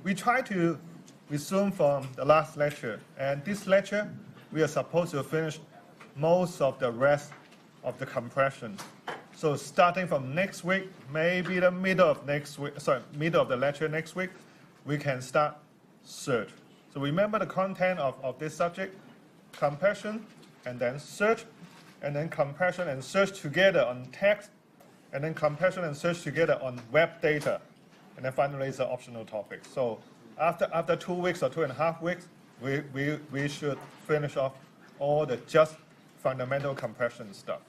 we try to resume from the last lecture, and this lecture, we are supposed to finish most of the rest of the compression. So starting from next week, maybe the middle of the lecture next week, we can start search. So remember the content of this subject: compression, and then search, and then compression and search together on text, and then compression and search together on web data, and then finally it's an optional topic. So after 2 weeks or 2.5 weeks, we should finish off all the just fundamental compression stuff.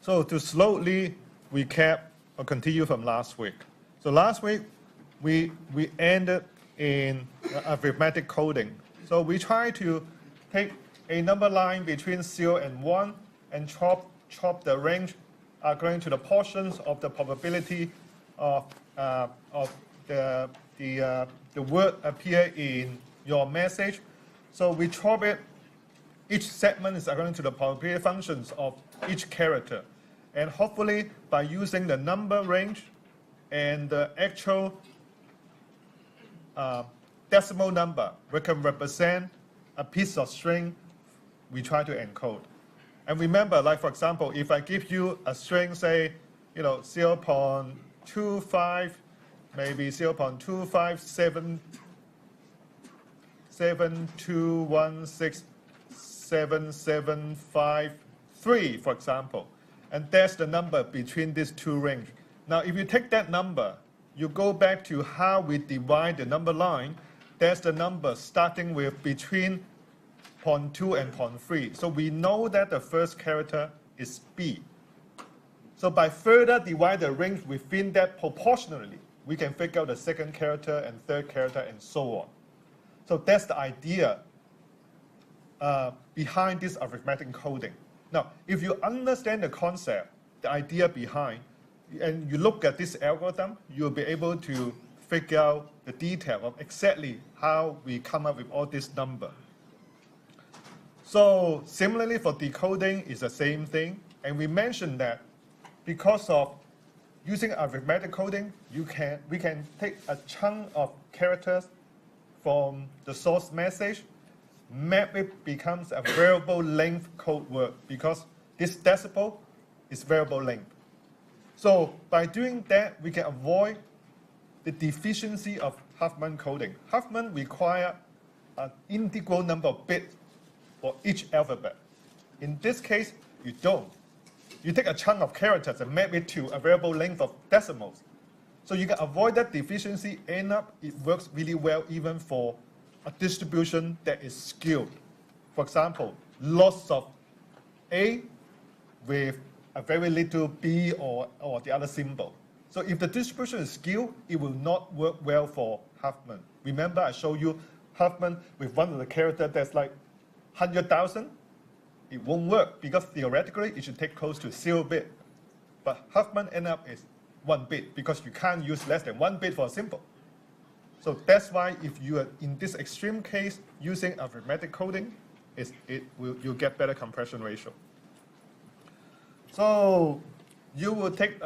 So to slowly recap or continue from last week. So last week, we ended in arithmetic coding. So we try to take a number line between 0 and 1 and chop the range according to the portions of the probability of the word appear in your message. So we chop it. Each segment is according to the probability functions of each character. And hopefully, by using the number range and the actual decimal number, we can represent a piece of string we try to encode. And remember, like for example, if I give you a string, say, 0.25, maybe 0.2572167753, for example. And that's the number between these two ranges. Now, if you take that number, you go back to how we divide the number line, that's the number starting with between 0.2 and 0.3. So we know that the first character is B. So by further divide the range within that proportionally, we can figure out the second character and third character and so on. So that's the idea behind this arithmetic coding. Now, if you understand the concept, the idea behind, and you look at this algorithm, you'll be able to figure out the detail of exactly how we come up with all this number. So similarly for decoding, it's the same thing. And we mentioned that because of using arithmetic coding, we can take a chunk of characters from the source message, map it becomes a variable length code word because this decimal is variable length. So by doing that, we can avoid the deficiency of Huffman coding. Huffman requires an integral number of bits for each alphabet. In this case, you don't. You take a chunk of characters and map it to a variable length of decimals. So you can avoid that deficiency. End up, it works really well even for a distribution that is skewed. For example, lots of A with a very little B or the other symbol. So if the distribution is skewed, it will not work well for Huffman. Remember I showed you Huffman with one of the characters that's like 100,000? It won't work because theoretically it should take close to 0 bit. But Huffman end up is 1 bit because you can't use less than 1 bit for a symbol. So that's why if you are in this extreme case using arithmetic coding, you'll get better compression ratio. So you will take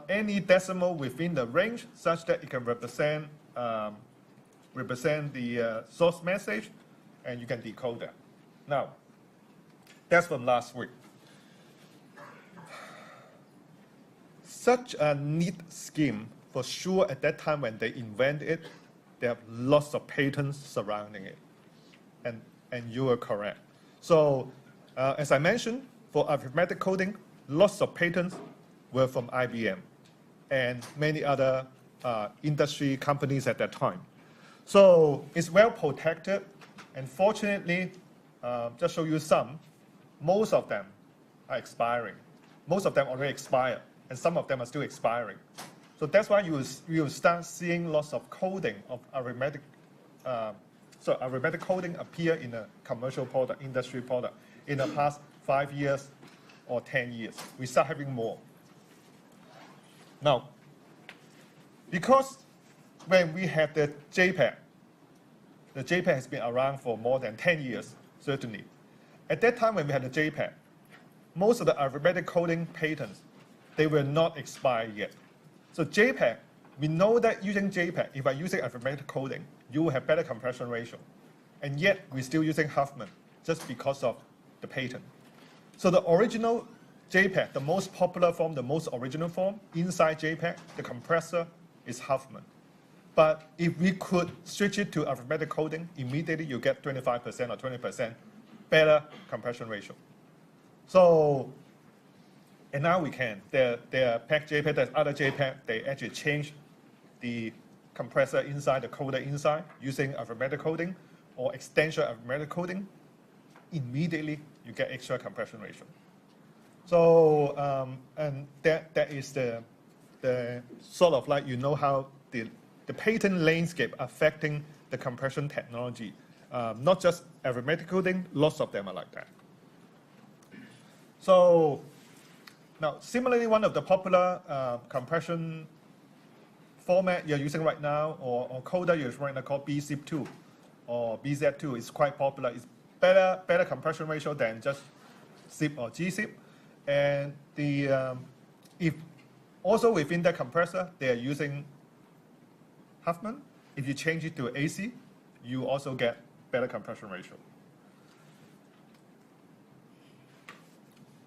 any decimal within the range such that it can represent the source message, and you can decode that. Now, that's from last week. Such a neat scheme. For sure, at that time when they invented it, they have lots of patents surrounding it. And you are correct. So, as I mentioned, for arithmetic coding, lots of patents were from IBM and many other industry companies at that time. So, it's well protected. And fortunately, just show you some, most of them are expiring. Most of them already expired, and some of them are still expiring. So that's why you will start seeing lots of coding of arithmetic coding appear in a commercial product, industry product in the past 5 years or 10 years. We start having more. Now, because when we have the JPEG has been around for more than 10 years, certainly. At that time when we had the JPEG, most of the arithmetic coding patents, they were not expired yet. So JPEG we know that using JPEG, if I'm using arithmetic coding, you will have better compression ratio. And yet, we're still using Huffman just because of the patent. So the original JPEG, the most popular form, the most original form, inside JPEG, the compressor is Huffman. But if we could switch it to arithmetic coding, immediately you get 25% or 20% better compression ratio. So, and now we can. There are PAC JPEG, there's other JPEG, they actually change the compressor inside, the coder inside, using arithmetic coding or extension arithmetic coding. Immediately, you get extra compression ratio. So, and that is the sort of like, you know how the patent landscape affecting the compression technology. Not just arithmetic coding, lots of them are like that. So now, similarly, one of the popular compression format you're using right now, or coder you're using right now, called BZIP2 or BZ2, is quite popular. It's better compression ratio than just ZIP or gzip. And if also within the compressor, they are using Huffman. If you change it to AC, you also get better compression ratio.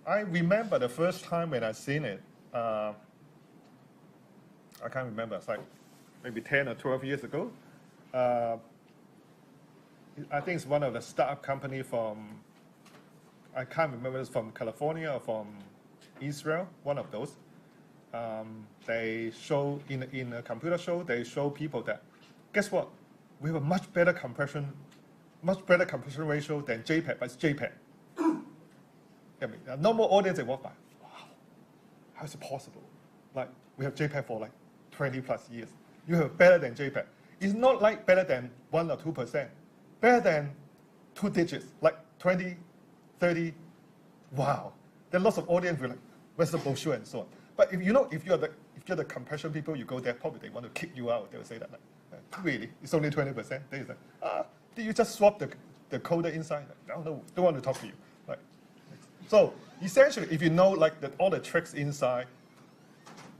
I remember the first time when I seen it, I can't remember, it's like maybe 10 or 12 years ago. I think it's one of the startup company from, I can't remember, it's from California or from Israel, one of those. They show, in a computer show, they show people that, guess what? We have a much better compression ratio than JPEG, but it's JPEG. I mean, a normal audience, they walk by, wow, how is it possible? Like, we have JPEG for like 20 plus years. You have better than JPEG. It's not like better than 1 or 2%, better than 2 digits, like 20, 30, wow. There are lots of audience who are like, where's the brochure and so on. But if you're the compression people, you go there, probably they want to kick you out. They will say that, like, really, it's only 20%. They say, did you just swap the coder inside? Like, no, don't want to talk to you. Like, so essentially, if you know like all the tricks inside,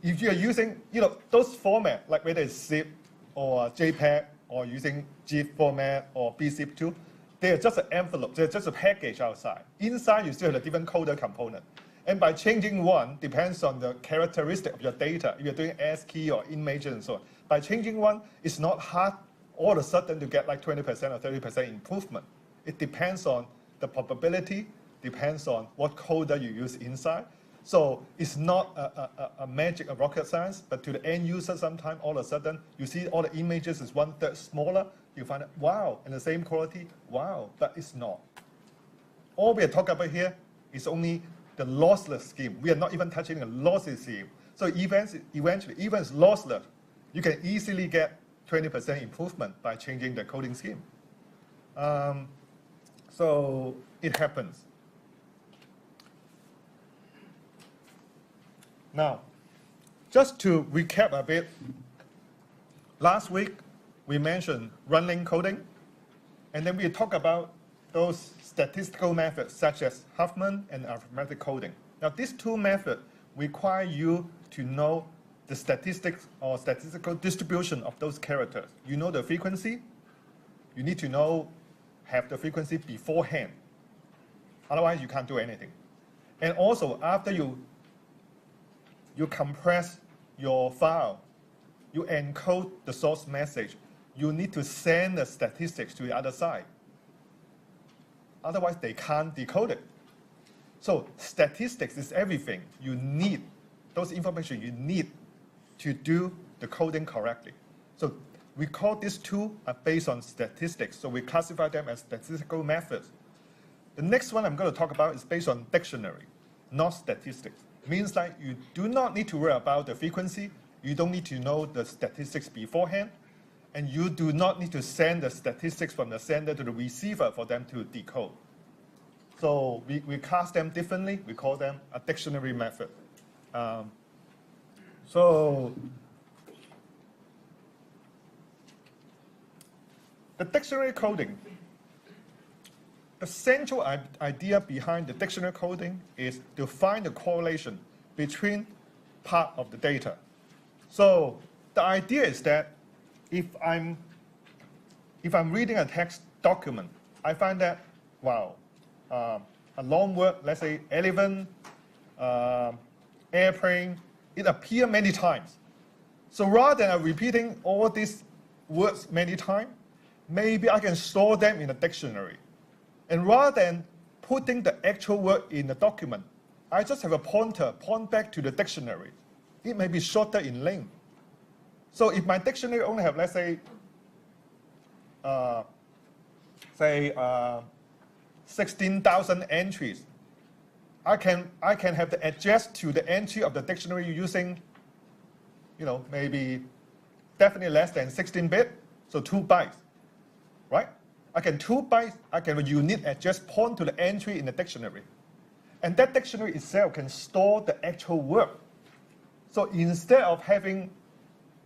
if you're using those format, like whether it's zip or JPEG or using GIF format or BZIP2, they're just an envelope. They're just a package outside. Inside, you still have a different coder component. And by changing one, depends on the characteristic of your data. If you're doing ASCII or images and so on. By changing one, it's not hard all of a sudden to get like 20% or 30% improvement. It depends on the probability, depends on what coder you use inside. So it's not a magic of rocket science, but to the end user, sometimes all of a sudden, you see all the images is 1/3 smaller, you find it, wow, and the same quality, wow, but it's not. All we are talking about here is only the lossless scheme. We are not even touching a lossless scheme. So eventually, even it's lossless, you can easily get 20% improvement by changing the coding scheme. So it happens. Now, just to recap a bit, last week we mentioned running coding, and then we talked about those statistical methods such as Huffman and arithmetic coding. Now, these two methods require you to know the statistics or statistical distribution of those characters. You know the frequency, you need to have the frequency beforehand. Otherwise, you can't do anything. And also, after you compress your file, you encode the source message, you need to send the statistics to the other side. Otherwise, they can't decode it. So statistics is everything. You need those information you need to do the coding correctly. So we call these two are based on statistics. So we classify them as statistical methods. The next one I'm going to talk about is based on dictionary, not statistics. It means that you do not need to worry about the frequency. You don't need to know the statistics beforehand. And you do not need to send the statistics from the sender to the receiver for them to decode. So we class them differently. We call them a dictionary method. So the dictionary coding, the central idea behind the dictionary coding is to find the correlation between part of the data. So the idea is that if I'm reading a text document, I find that, wow, a long word, let's say elephant, airplane, it appears many times. So rather than repeating all these words many times, maybe I can store them in a dictionary. And rather than putting the actual word in the document, I just have a pointer, point back to the dictionary. It may be shorter in length. So if my dictionary only have, let's say, 16,000 entries, I can have the address to the entry of the dictionary using, maybe definitely less than 16-bit, so 2 bytes, right? I can 2 bytes, I can have a unique address point to the entry in the dictionary. And that dictionary itself can store the actual word. So instead of having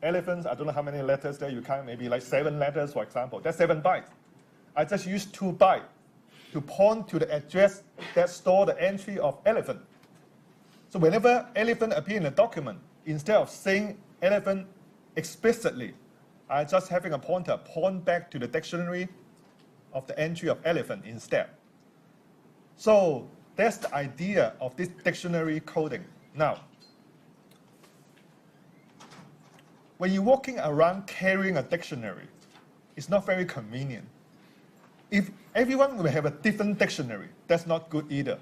elephants, I don't know how many letters there you count, maybe like 7 letters, for example, that's 7 bytes. I just use 2 bytes to point to the address that store the entry of elephant. So whenever elephant appears in a document, instead of saying elephant explicitly, I just having a pointer point back to the dictionary of the entry of elephant instead. So that's the idea of this dictionary coding. Now, when you're walking around carrying a dictionary, it's not very convenient. If everyone will have a different dictionary, that's not good either.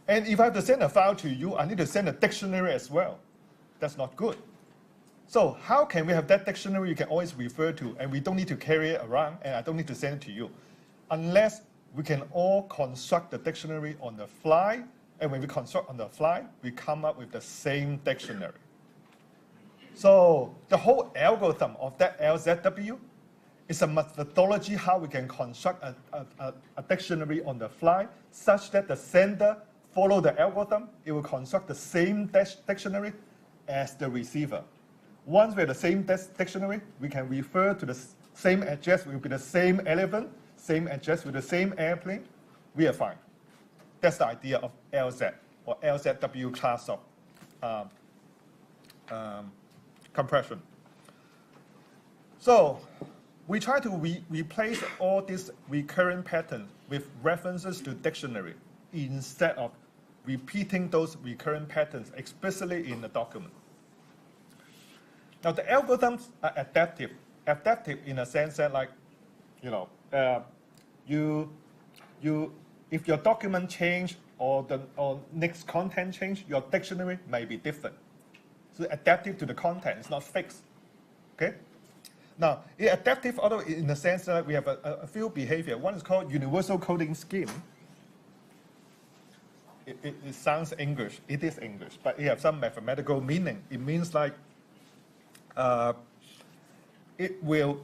And if I have to send a file to you, I need to send a dictionary as well. That's not good. So how can we have that dictionary you can always refer to, and we don't need to carry it around, and I don't need to send it to you, unless we can all construct the dictionary on the fly, and when we construct on the fly, we come up with the same dictionary. So the whole algorithm of that LZW is a methodology how we can construct a dictionary on the fly, such that the sender follow the algorithm, it will construct the same dictionary as the receiver. Once we have the same dictionary, we can refer to the same address with the same elephant, same address with the same airplane. We are fine. That's the idea of LZ, or LZW class of compression. So we try to replace all these recurrent patterns with references to dictionary instead of repeating those recurrent patterns explicitly in the document. Now, the algorithms are adaptive. Adaptive in a sense that, like, if your document change or next content change, your dictionary may be different. So adaptive to the content, it's not fixed. Okay. Now, it's adaptive although in the sense that we have a few behavior. One is called universal coding scheme. It sounds English. It is English, but it has some mathematical meaning. It means like it will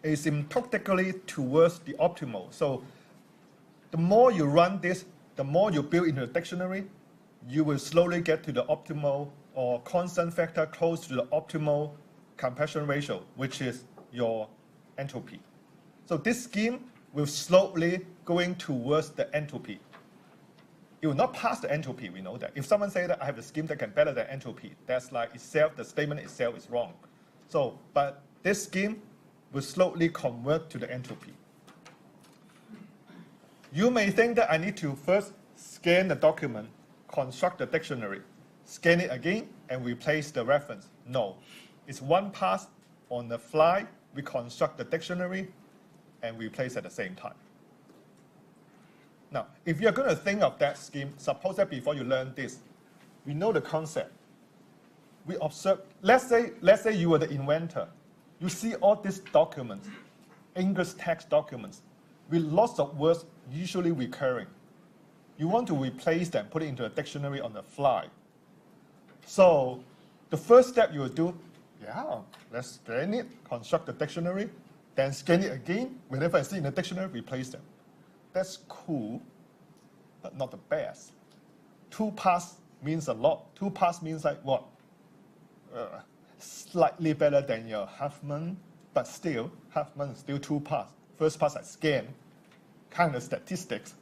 asymptotically towards the optimal. So the more you run this, the more you build into the dictionary, you will slowly get to the optimal or constant factor close to the optimal compression ratio, which is your entropy. So this scheme will slowly going towards the entropy. It will not pass the entropy, we know that. If someone says that I have a scheme that can better than entropy, that's like itself, the statement itself is wrong. So, but this scheme will slowly convert to the entropy. You may think that I need to first scan the document, construct the dictionary, scan it again, and replace the reference. No, it's one pass on the fly, we construct the dictionary, and replace at the same time. Now, if you're going to think of that scheme, suppose that before you learn this, we know the concept. We observe, let's say you were the inventor. You see all these documents, English text documents, with lots of words usually recurring. You want to replace them, put it into a dictionary on the fly. So the first step you will do, let's scan it, construct the dictionary, then scan it again. Whenever I see in the dictionary, replace them. That's cool, but not the best. 2 pass means a lot. 2 pass means like what? Slightly better than your Huffman, but still, Huffman is still 2 pass. First pass I scan, kind of statistics.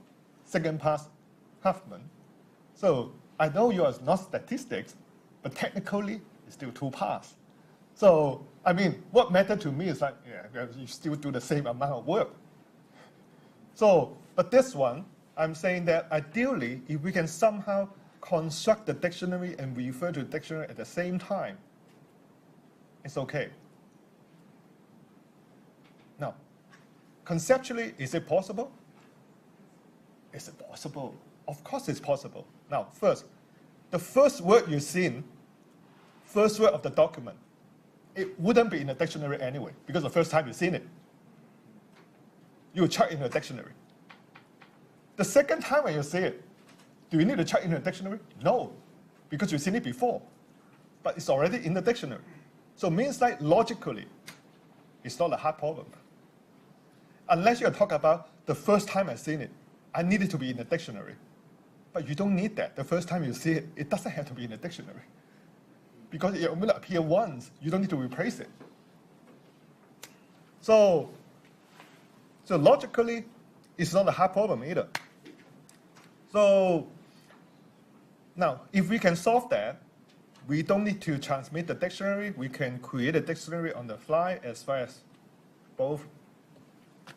Second pass, Huffman. So I know you are not statistics, but technically, It's still 2 pass. So, I mean, what mattered to me is like, yeah, you still do the same amount of work. So, but this one, I'm saying that ideally, if we can somehow construct the dictionary and refer to the dictionary at the same time, it's okay. Now, conceptually, is it possible? Is it possible? Of course it's possible. Now, first, the first word you've seen, first word of the document, it wouldn't be in the dictionary anyway, because the first time you've seen it. You will check in the dictionary. The second time when you see it, do you need to check in the dictionary? No, because you've seen it before, but it's already in the dictionary. So it means like logically, it's not a hard problem. Unless you're talking about the first time I've seen it, I need it to be in the dictionary. But you don't need that. The first time you see it, it doesn't have to be in the dictionary. Because it will appear once, you don't need to replace it. So logically, it's not a hard problem either. So now, if we can solve that, we don't need to transmit the dictionary. We can create a dictionary on the fly as far as both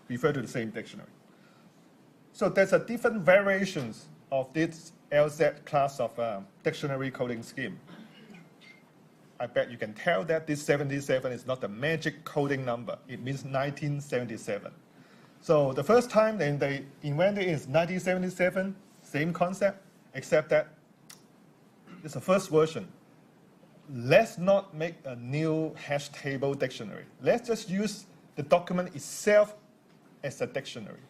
refer to the same dictionary. So there's a different variations of this LZ class of dictionary coding scheme. I bet you can tell that this 77 is not a magic coding number. It means 1977. So the first time they invented it is 1977, same concept, except that it's the first version. Let's not make a new hash table dictionary. Let's just use the document itself as a dictionary.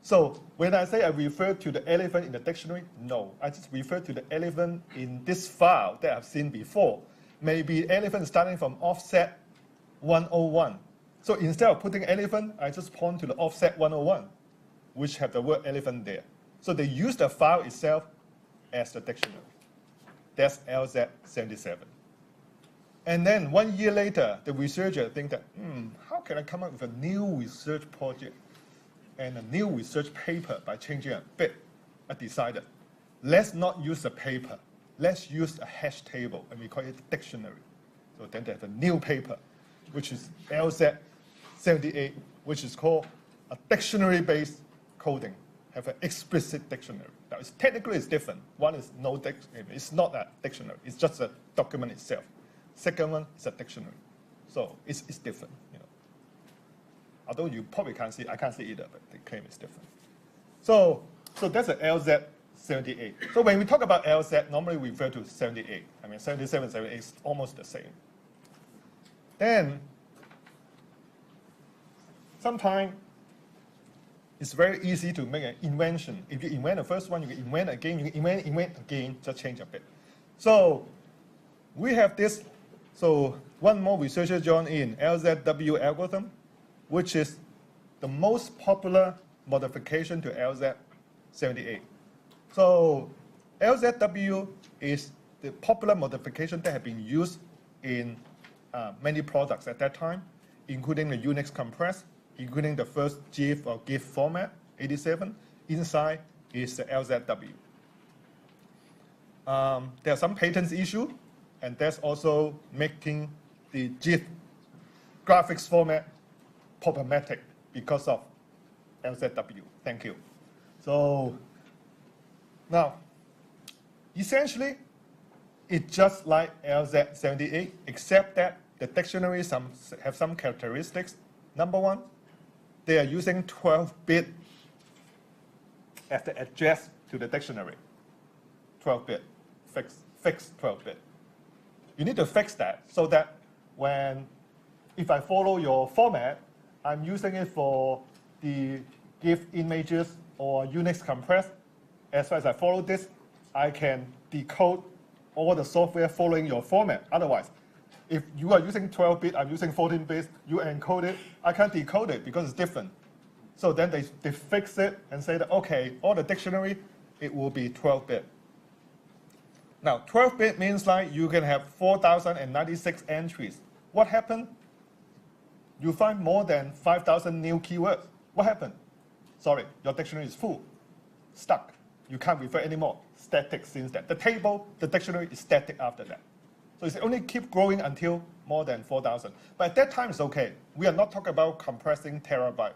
So when I say I refer to the elephant in the dictionary, no, I just refer to the elephant in this file that I've seen before. Maybe elephant starting from offset 101. So instead of putting elephant, I just point to the offset 101, which have the word elephant there. So they use the file itself as the dictionary. That's LZ77. And then 1 year later, the researcher think that, how can I come up with a new research project and a new research paper by changing a bit? I decided, let's not use a paper. Let's use a hash table, and we call it dictionary. So then there's a new paper, which is LZ78, which is called a dictionary-based coding, have an explicit dictionary. Now, technically it's different. One is no dictionary. It's not a dictionary. It's just a document itself. Second one is a dictionary. So it's different. You know. Although you probably can't see, I can't see either, but they claim it's different. So that's a LZ78. So when we talk about LZ, normally we refer to 78. I mean, 77, 78 is almost the same. Then, sometimes it's very easy to make an invention. If you invent the first one, you can invent again, you can invent again, just change a bit. So we have this. So one more researcher joined in, LZW algorithm, which is the most popular modification to LZ78. So LZW is the popular modification that had been used in many products at that time, including the Unix compress, including the first GIF or GIF format, 87. Inside is the LZW. There are some patents issued, and that's also making the GIF graphics format problematic because of LZW. Thank you. So now, essentially, it's just like LZ78, except that the dictionaries have some characteristics. Number one, they are using 12-bit as the address to the dictionary. 12-bit, fixed 12-bit. You need to fix that so that if I follow your format, I'm using it for the GIF images or Unix compress. As far as I follow this, I can decode all the software following your format. Otherwise, if you are using 12-bit, I'm using 14-bit, you encode it, I can't decode it because it's different. So then they fix it and say that, okay, all the dictionary, it will be 12-bit. Now, 12-bit means like you can have 4,096 entries. What happened? You find more than 5,000 new keywords. What happened? Sorry, your dictionary is full, stuck. You can't refer anymore. Static since that. The table, the dictionary is static after that. So it's only keep growing until more than 4,000. But at that time, it's okay. We are not talking about compressing terabyte.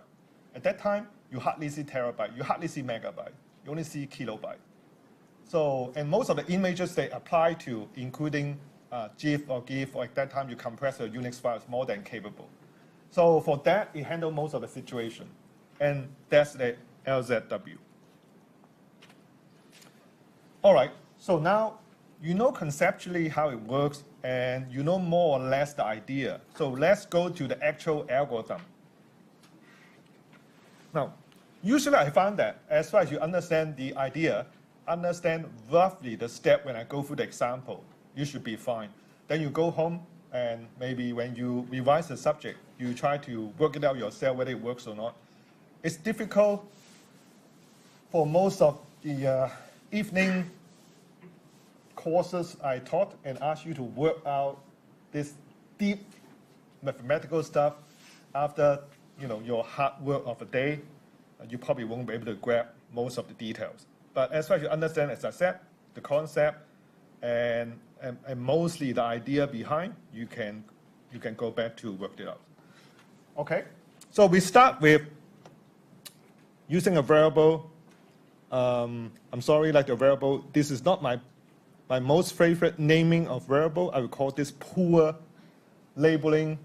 At that time, you hardly see terabyte. You hardly see megabyte. You only see kilobyte. So, and most of the images, they apply to including GIF or GIF, or at that time, you compress your Unix files more than capable. So for that, it handles most of the situation. And that's the LZW. All right, so now you know conceptually how it works, and you know more or less the idea. So let's go to the actual algorithm. Now, usually I find that as far as you understand the idea, understand roughly the step when I go through the example, you should be fine. Then you go home, and maybe when you revise the subject, you try to work it out yourself whether it works or not. It's difficult for most of the evening courses I taught and asked you to work out this deep mathematical stuff after your hard work of a day. You probably won't be able to grab most of the details. But as far as you understand, as I said, the concept and mostly the idea behind, you can go back to work it out. Okay, so we start with using a variable. I'm sorry, like the variable, this is not my most favorite naming of variable. I would call this poor labeling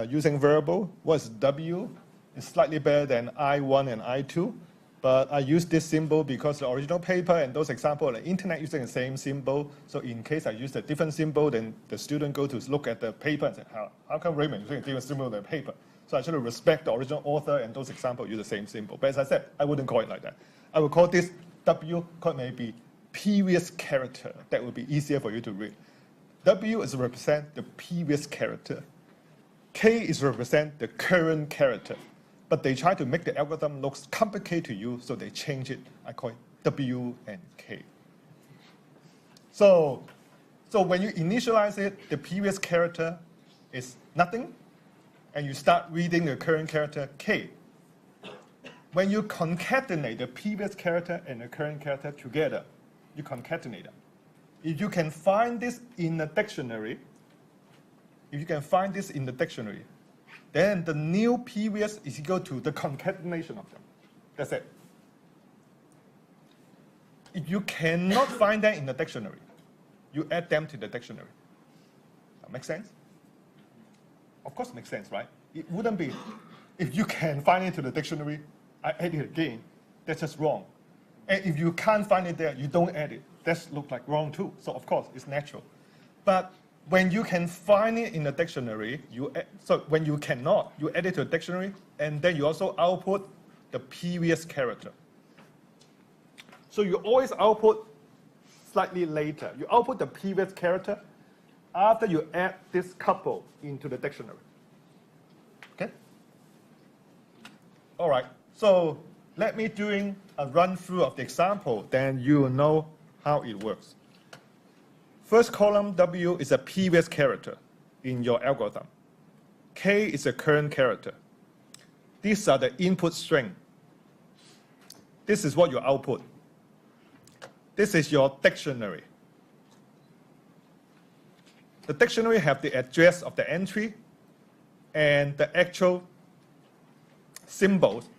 using variable. What's W? It's slightly better than I1 and I2. But I use this symbol because the original paper and those examples on the internet using the same symbol. So in case I use a different symbol, then the student go to look at the paper and say, how come Raymond using a different symbol in the paper? So I should respect the original author, and those examples use the same symbol. But as I said, I wouldn't call it like that. I would call this W, called maybe previous character. That would be easier for you to read. W is represent the previous character. K is represent the current character. But they try to make the algorithm look complicated to you, so they change it. I call it W and K. So when you initialize it, the previous character is nothing, and you start reading the current character, K. When you concatenate the previous character and the current character together, you concatenate them. If you can find this in the dictionary, then the new previous is equal to the concatenation of them. That's it. If you cannot find that in the dictionary, you add them to the dictionary. That makes sense? Of course it makes sense, right? It wouldn't be, if you can find it to the dictionary, I add it again. That's just wrong. And if you can't find it there, you don't add it. That looks like wrong too. So of course, it's natural. But when you can find it in the dictionary, when you cannot, you add it to a dictionary, and then you also output the previous character. So you always output slightly later. You output the previous character after you add this couple into the dictionary. Okay? All right, so let me doing a run through of the example, then you will know how it works. First column, W, is a previous character in your algorithm. K is a current character. These are the input string. This is what you output. This is your dictionary. The dictionary have the address of the entry and the actual symbols.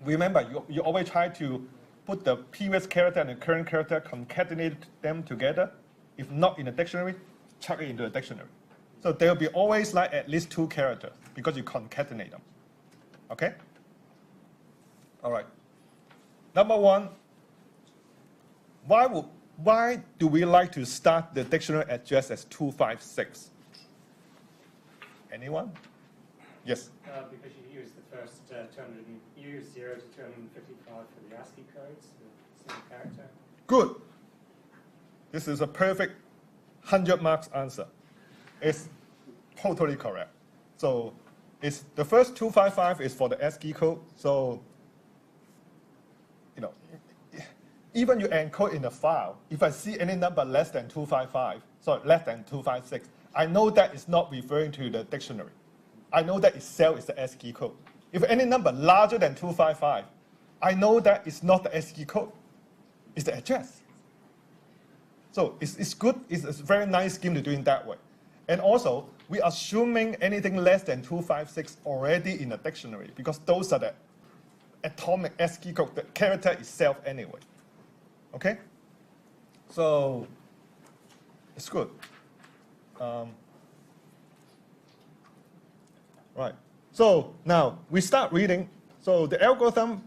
Remember, you always try to put the previous character and the current character, concatenate them together. If not in the dictionary, chuck it into the dictionary. So there will be always like at least 2 characters because you concatenate them. Okay? All right. Number 1, why do we like to start the dictionary address as 256? Anyone? Yes? Because you use the first 0 to 255 for the ASCII codes, the single character. Good. This is a perfect 100 marks answer. It's totally correct. So it's the first 255 is for the ASCII code. So, even you encode in the file, if I see any number less than 255, sorry, less than 256, I know that it's not referring to the dictionary. I know that itself is the ASCII code. If any number larger than 255, I know that it's not the ASCII code. It's the address. So it's good. It's a very nice scheme to do it that way. And also, we are assuming anything less than 256 already in the dictionary because those are the atomic ASCII code, the character itself anyway. Okay? So it's good. Right. So now we start reading. So the algorithm,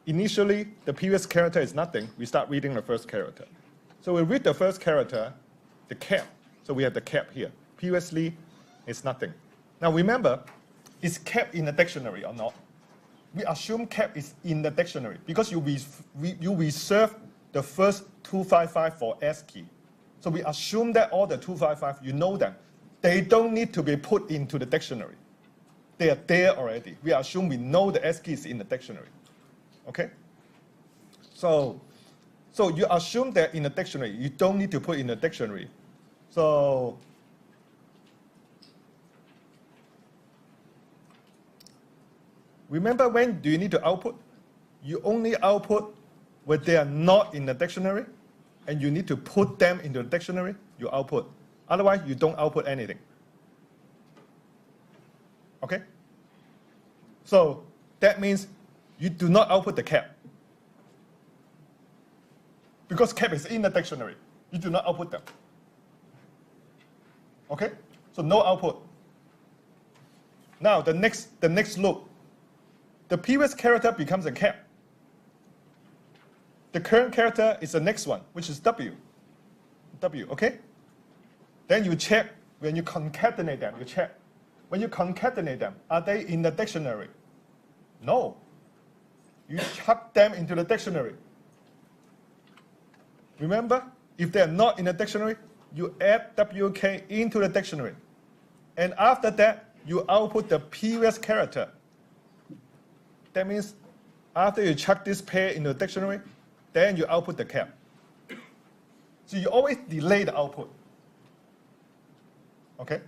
initially, the previous character is nothing. We start reading the first character. So we read the first character, the cap. So we have the cap here. Previously, it's nothing. Now remember, is cap in the dictionary or not? We assume cap is in the dictionary because you reserve the first 255 for ASCII. So we assume that all the 255, you know them. They don't need to be put into the dictionary. They are there already. We assume we know the ASCII is in the dictionary. Okay? So you assume that in the dictionary. You don't need to put in the dictionary. So remember, when do you need to output? You only output when they are not in the dictionary, and you need to put them into the dictionary, you output. Otherwise, you don't output anything. Okay? So that means you do not output the cap. Because cap is in the dictionary, you do not output them. Okay? So no output. Now the next loop. The previous character becomes a cap. The current character is the next one, which is W. W, okay? Then you check, when you concatenate them, you check. When you concatenate them, are they in the dictionary? No. You chuck them into the dictionary. Remember, if they're not in the dictionary, you add WK into the dictionary. And after that, you output the previous character. That means after you chuck this pair into the dictionary, then you output the cap. So you always delay the output. Okay?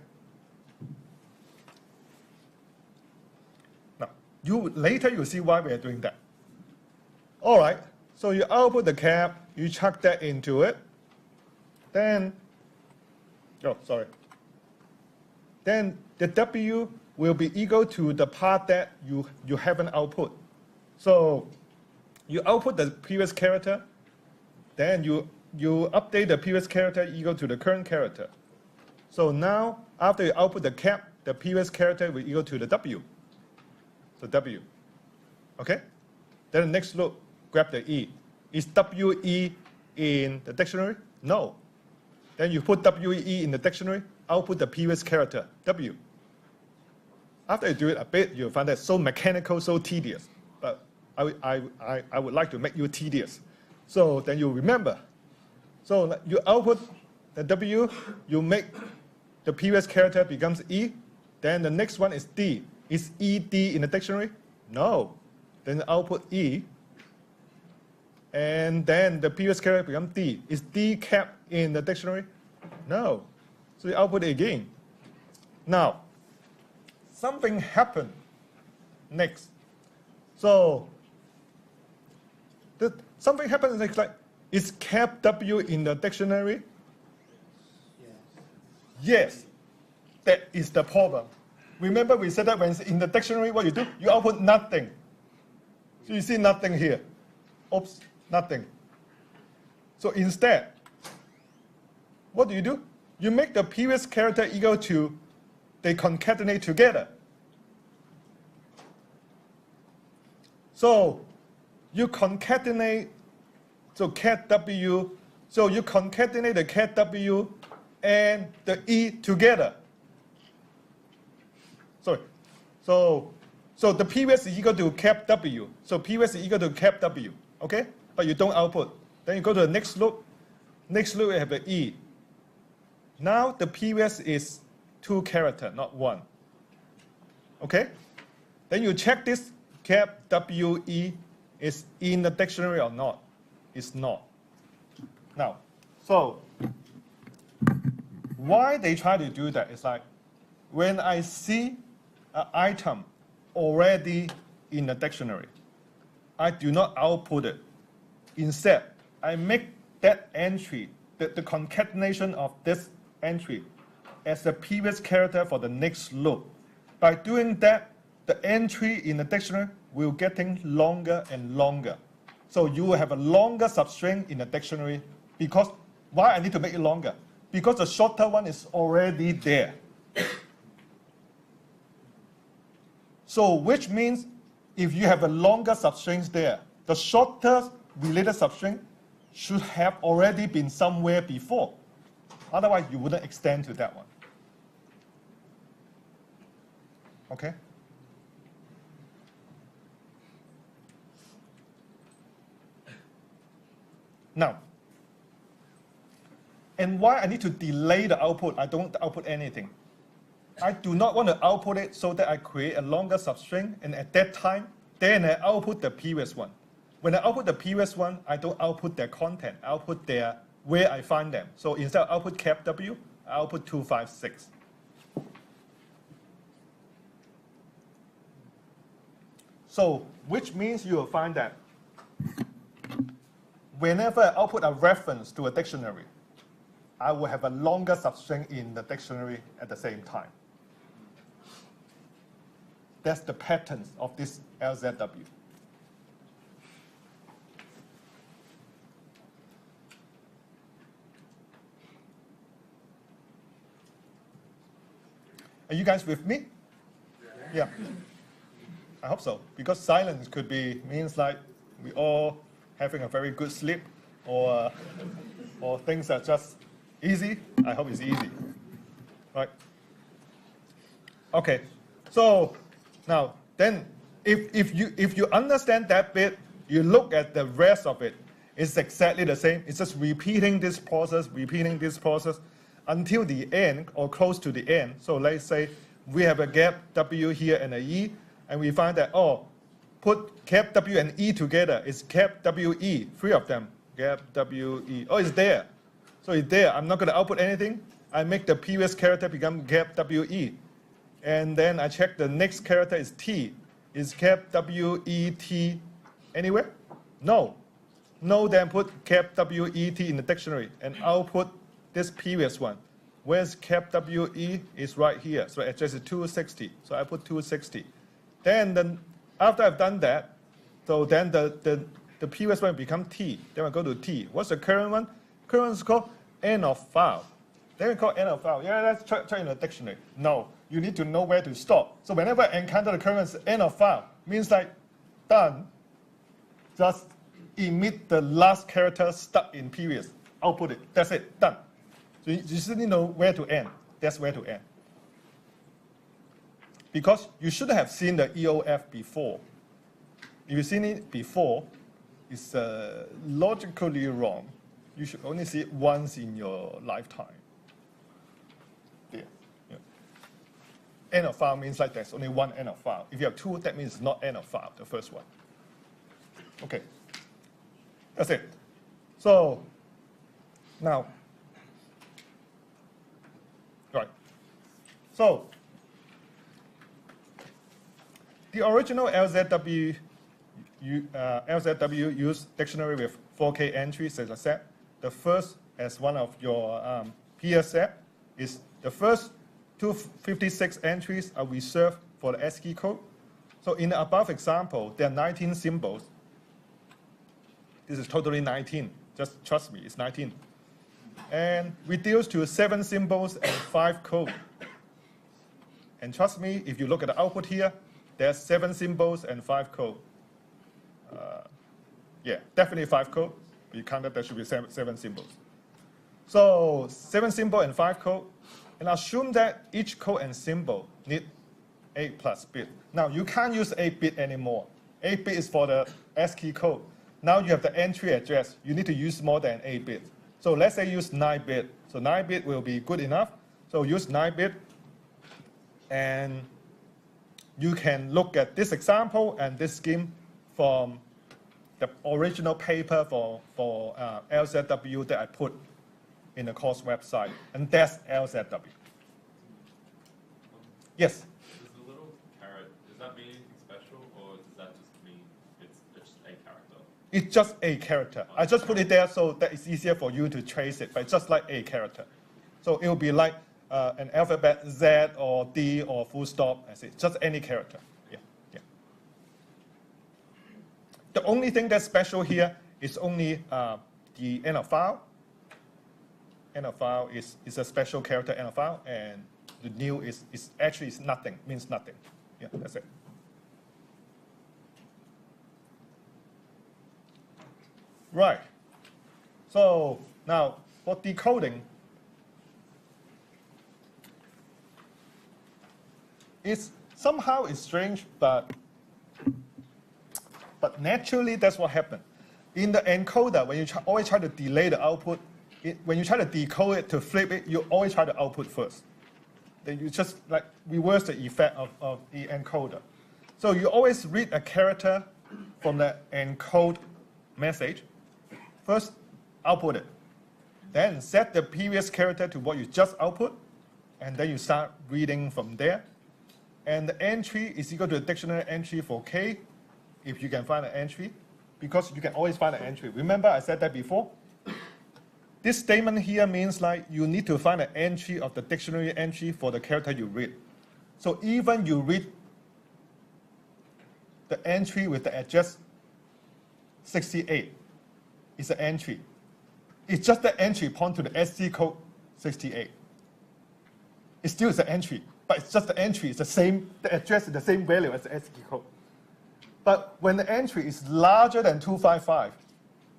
Now, later you'll see why we are doing that. All right, so you output the cap, you chuck that into it, then, then the W will be equal to the part that you haven't output. So you output the previous character, then you update the previous character equal to the current character. So now, after you output the cap, the previous character will equal to the W. So W. Okay? Then the next loop, grab the E. Is WE in the dictionary? No. Then you put WE in the dictionary, output the previous character, W. After you do it a bit, you'll find that so mechanical, so tedious. But I would like to make you tedious. So then you remember. So you output the W, you make the previous character becomes E, then the next one is D. Is ED in the dictionary? No. Then output E, and then the previous character becomes D. Is D cap in the dictionary? No. So you output it again. Now, something happened next. So something happened next, like, is cap W in the dictionary? Yes. That is the problem. Remember we said that when it's in the dictionary, what you do? You output nothing. So you see nothing here. Oops, nothing. So instead, what do? You make the previous character equal to, they concatenate together. So you concatenate, so cat W, so you concatenate the cat W and the E together. Sorry. So the previous is equal to cap W. So previous is equal to cap W. Okay? But you don't output. Then you go to the next loop. Next loop, you have the E. Now the previous is 2 character, not 1. Okay? Then you check this cap WE is in the dictionary or not. It's not. Now, so why they try to do that is like, when I see an item already in the dictionary, I do not output it. Instead, I make that entry, the concatenation of this entry as the previous character for the next loop. By doing that, the entry in the dictionary will getting longer and longer. So you will have a longer substring in the dictionary because, why I need to make it longer? Because the shorter one is already there. So which means if you have a longer substrings there, the shorter related substring should have already been somewhere before. Otherwise, you wouldn't extend to that one. Okay? Now, and why I need to delay the output? I don't output anything. I do not want to output it so that I create a longer substring, and at that time, then I output the previous one. When I output the previous one, I don't output their content. I output their where I find them. So instead of output cap W, I output 256. So which means you will find that whenever I output a reference to a dictionary, I will have a longer substring in the dictionary at the same time. That's the pattern of this LZW. Are you guys with me? Yeah. I hope so, because silence could be means like we all having a very good sleep, or things are just easy. I hope it's easy, right? Okay, so now then, if you understand that bit, you look at the rest of it. It's exactly the same. It's just repeating this process until the end or close to the end. So let's say we have a gap W here and a E, and we find that, oh, put cap W and E together. It's cap WE, three of them, cap WE. Oh, it's there. So it's there. I'm not going to output anything. I make the previous character become cap WE. And then I check the next character is T. Is cap WET anywhere? No. No, then put cap WET in the dictionary and output this previous one. Where's cap WE is right here. So address is 260. So I put 260. Then after I've done that, so then the previous one become T. Then I go to T. What's the current one? Current is called end of file. Then we call end of file. Yeah, let's try in the dictionary. No, you need to know where to stop. So whenever I encounter the current end of file, means like done, just emit the last character stuck in previous. Output it. That's it. Done. So you just need to know where to end. That's where to end. Because you should have seen the EOF before. If you've seen it before, it's logically wrong. You should only see it once in your lifetime. There. Yeah. End of file means like there's only one end of file. If you have two, that means it's not end of file, the first one. Okay. That's it. So now, right. So the original LZW used dictionary with 4K entries, as I said. The first, as one of your peers said, is the first 256 entries are reserved for the ASCII code. So in the above example, there are 19 symbols. This is totally 19. Just trust me, it's 19. And reduced to 7 symbols and 5 code. And trust me, if you look at the output here, there's 7 symbols and 5 code. Yeah, definitely 5 code. But you counted, there should be 7 symbols. So 7 symbol and 5 code. And assume that each code and symbol need 8 plus bit. Now, you can't use 8 bit anymore. 8 bit is for the ASCII code. Now you have the entry address. You need to use more than 8 bit. So let's say use 9 bit. So 9 bit will be good enough. So use 9 bit. And you can look at this example and this scheme from the original paper for LZW that I put in the course website. And that's LZW. Yes? Does the little caret, does that mean anything special, or does that just mean it's just a character? It's just a character. I just put it there so that it's easier for you to trace it, but it's just like a character. So it will be like an alphabet Z or D or full stop, as it, just any character. Yeah, yeah. The only thing that's special here is only the end of file. End of file is a special character end of file, and the new is actually is nothing, means nothing. Yeah, that's it. Right. So now for decoding, it's somehow it's strange, but naturally that's what happened. In the encoder, when you always try to delay the output, when you try to decode it to flip it, you always try the output first. Then you just like reverse the effect of the encoder. So you always read a character from the encode message. First, output it. Then set the previous character to what you just output, and then you start reading from there. And the entry is equal to the dictionary entry for K, if you can find an entry, because you can always find an entry. Remember I said that before? This statement here means like you need to find an entry of the dictionary entry for the character you read. So even you read the entry with the address 68, it's an entry. It's just the entry point to the SC code 68. It still is an entry, but it's just the entry. It's the same, the address is the same value as the SC code. But when the entry is larger than 255,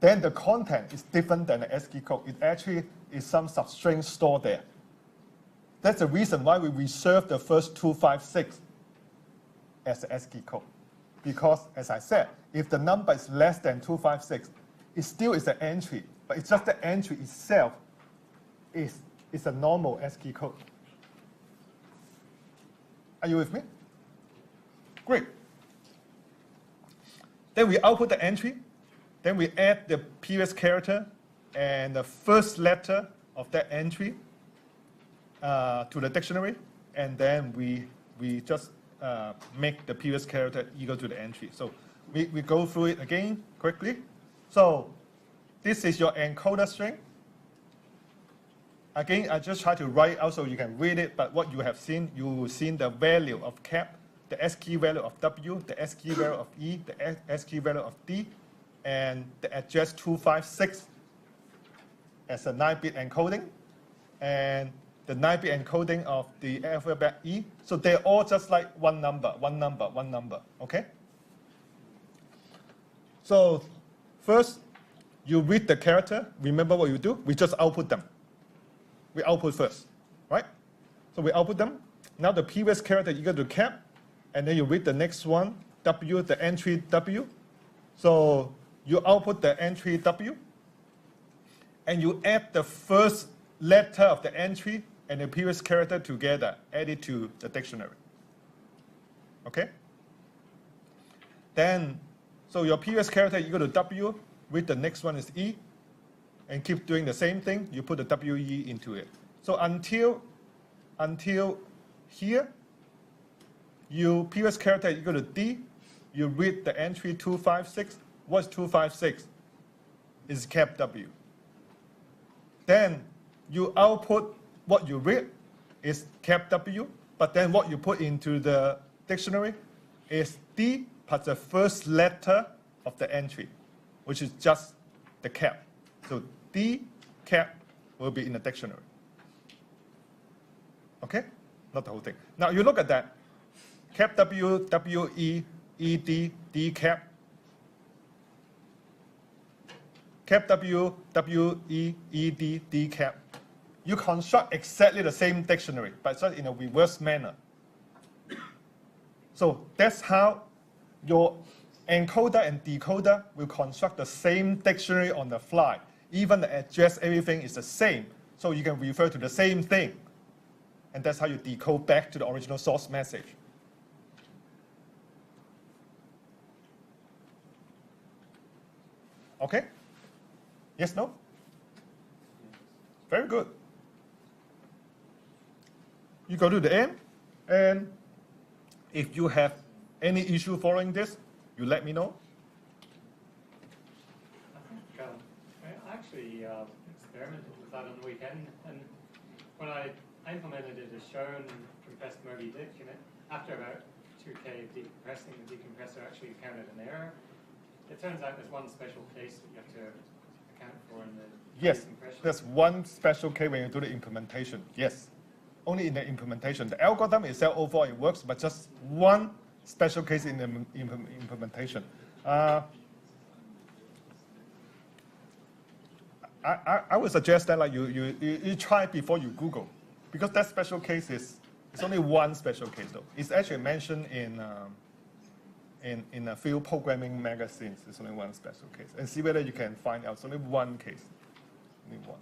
then the content is different than the ASCII code. It actually is some substring stored there. That's the reason why we reserve the first 256 as the ASCII code. Because, as I said, if the number is less than 256, it still is an entry, but it's just the entry itself is a normal ASCII code. Are you with me? Great. Then we output the entry. Then we add the previous character and the first letter of that entry to the dictionary, and then we just make the previous character equal to the entry. So we go through it again quickly. So this is your encoder string. Again, I just try to write out so you can read it, but what you have seen, you will see the value of cap, the ASCII value of W, the ASCII value of E, the ASCII value of D, and the address 256 as a 9-bit encoding, and the 9-bit encoding of the alphabet E. So they're all just like one number, one number, one number, okay? So first, you read the character. Remember what you do? We just output them. We output first, right? So we output them. Now the previous character equal to cap, and then you read the next one, W, the entry W. So you output the entry W, and you add the first letter of the entry and the previous character together, add it to the dictionary. Okay? Then, so your previous character equal to W, read the next one is E, and keep doing the same thing. You put the WE into it. So until here, your previous character equal to D, you read the entry 256. What's 256? Is cap W. Then you output what you read is cap W, but then what you put into the dictionary is D plus the first letter of the entry, which is just the cap. So D cap will be in the dictionary. Okay? Not the whole thing. Now you look at that. Cap W, W, E, E, D, D cap. Cap W, W, E, E, D, D cap. You construct exactly the same dictionary, but just in a reverse manner. So that's how your encoder and decoder will construct the same dictionary on the fly. Even the address, everything is the same. So you can refer to the same thing. And that's how you decode back to the original source message. Okay? Yes, no? Very good. You go to the end, and if you have any issue following this, you let me know. experimented with that on the weekend, and when I implemented it as shown, compressed Moby Dick, after about 2K of decompressing, the decompressor actually encountered an error. It turns out there's one special case that you have to account for in the decompression. There's one special case when you do the implementation. Yes, only in the implementation. The algorithm itself overall it works, but just one special case in the implementation. I would suggest that you try before you Google, because that special case it's only one special case though. It's actually mentioned in a few programming magazines. It's only one special case, and see whether you can find out. It's only one case, only one.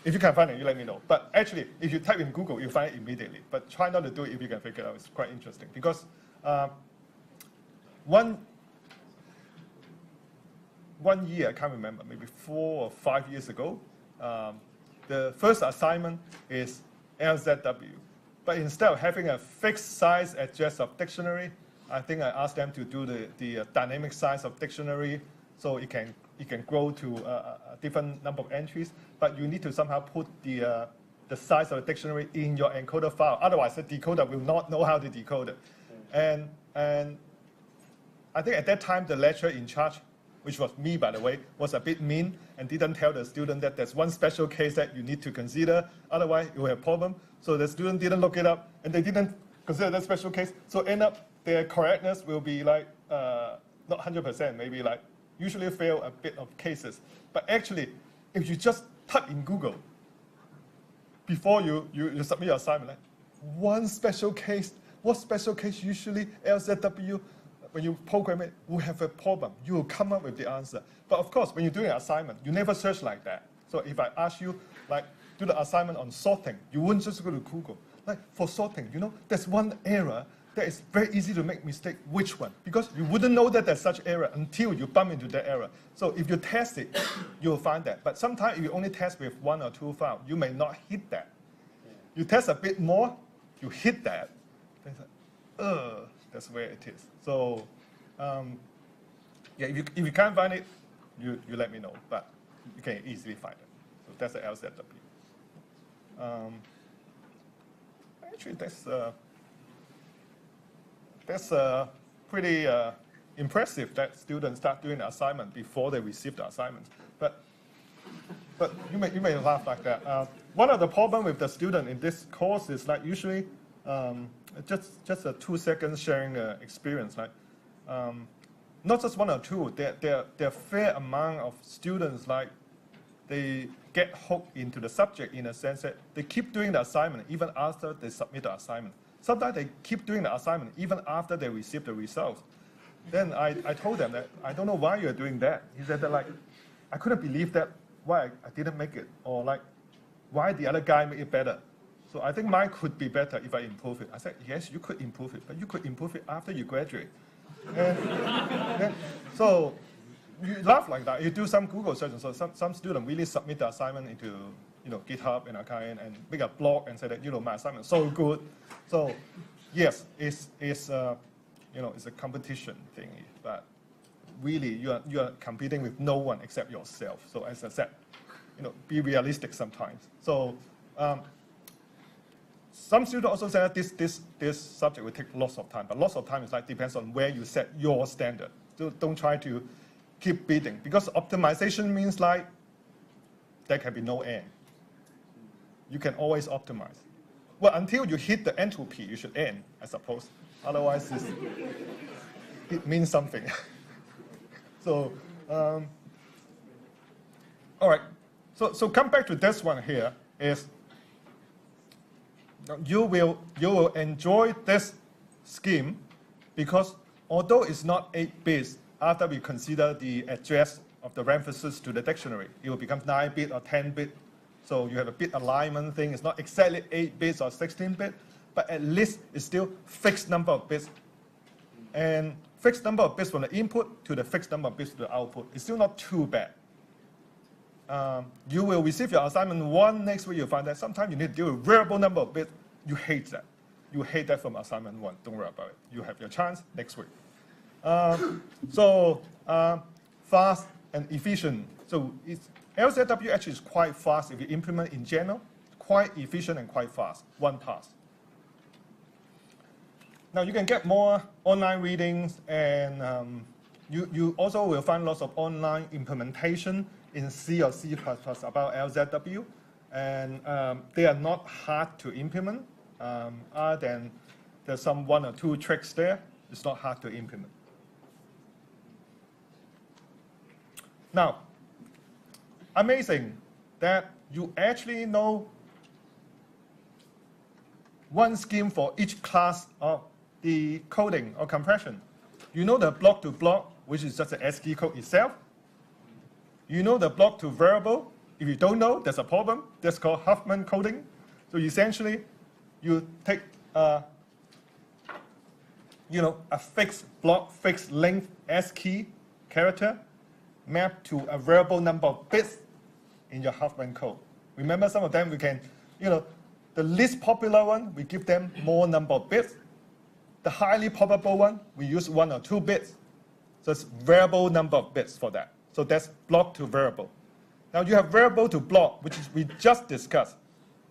If you can find it, you let me know. But actually, if you type in Google, you find it immediately. But try not to do it if you can figure it out. It's quite interesting because one year, I can't remember, maybe 4 or 5 years ago, the first assignment is LZW. But instead of having a fixed size address of dictionary, I think I asked them to do the dynamic size of dictionary so it can grow to a different number of entries. But you need to somehow put the size of the dictionary in your encoder file. Otherwise, the decoder will not know how to decode it. And I think at that time, the lecturer in charge, which was me, by the way, was a bit mean and didn't tell the student that there's one special case that you need to consider. Otherwise, you will have a problem. So the student didn't look it up, and they didn't consider that special case. So end up, their correctness will be like not 100%, maybe like usually fail a bit of cases. But actually, if you just type in Google before you submit your assignment, like one special case, what special case usually LZW, when you program it, will have a problem. You will come up with the answer. But of course, when you're doing an assignment, you never search like that. So if I ask you, like, do the assignment on sorting, you wouldn't just go to Google. Like, for sorting, there's one error that is very easy to make mistake. Which one? Because you wouldn't know that there's such error until you bump into that error. So if you test it, you'll find that. But sometimes if you only test with 1 or 2 files, you may not hit that. You test a bit more, you hit that. Then it's like, that's where it is. So, if you can't find it, you let me know. But you can easily find it. So that's the LZW. Actually, that's pretty impressive that students start doing the assignment before they receive the assignment. But you may laugh like that. One of the problems with the student in this course is like usually just a 2 seconds sharing experience. Like not just 1 or 2. There are fair amount of students like they get hooked into the subject in a sense that they keep doing the assignment even after they submit the assignment. Sometimes they keep doing the assignment even after they receive the results. Then I told them that I don't know why you're doing that. He said that like, I couldn't believe that why I didn't make it, or like why the other guy made it better. So I think mine could be better if I improve it. I said, yes, you could improve it, but you could improve it after you graduate. And so you laugh like that. You do some Google search. So some student really submit the assignment into GitHub and Archive and make a blog and say that my assignment is so good. So yes, it's a competition thing, but really you are competing with no one except yourself. So as I said, be realistic sometimes. So some students also say that this subject will take lots of time, but lots of time is like depends on where you set your standard. So don't try to keep beating, because optimization means like there can be no end. You can always optimize. Well, until you hit the entropy, you should end, I suppose. Otherwise, it means something. So, all right. So come back to this one here. Is you will enjoy this scheme because although it's not 8 bits, after we consider the address of the references to the dictionary, it will become 9-bit or 10-bit. So you have a bit alignment thing. It's not exactly 8 bits or 16-bit, but at least it's still fixed number of bits. And fixed number of bits from the input to the fixed number of bits to the output. It's still not too bad. You will receive your assignment 1 next week. You'll find that sometimes you need to deal with variable number of bits. You hate that. You hate that from assignment 1. Don't worry about it. You have your chance next week. Fast and efficient. So LZW actually is quite fast if you implement in general, quite efficient and quite fast, one pass. Now you can get more online readings, and you also will find lots of online implementation in C or C++ about LZW, and they are not hard to implement, other than there's some one or two tricks there. It's not hard to implement. Now, amazing that you actually know one scheme for each class of the coding or compression. You know the block to block, which is just the ASCII code itself. You know the block to variable. If you don't know, there's a problem. That's called Huffman coding. So essentially, you take a fixed block, fixed length ASCII character mapped to a variable number of bits in your Huffman code. Remember, some of them we can, the least popular one, we give them more number of bits. The highly probable one, we use 1 or 2 bits. So it's variable number of bits for that. So that's block to variable. Now you have variable to block, which is we just discussed.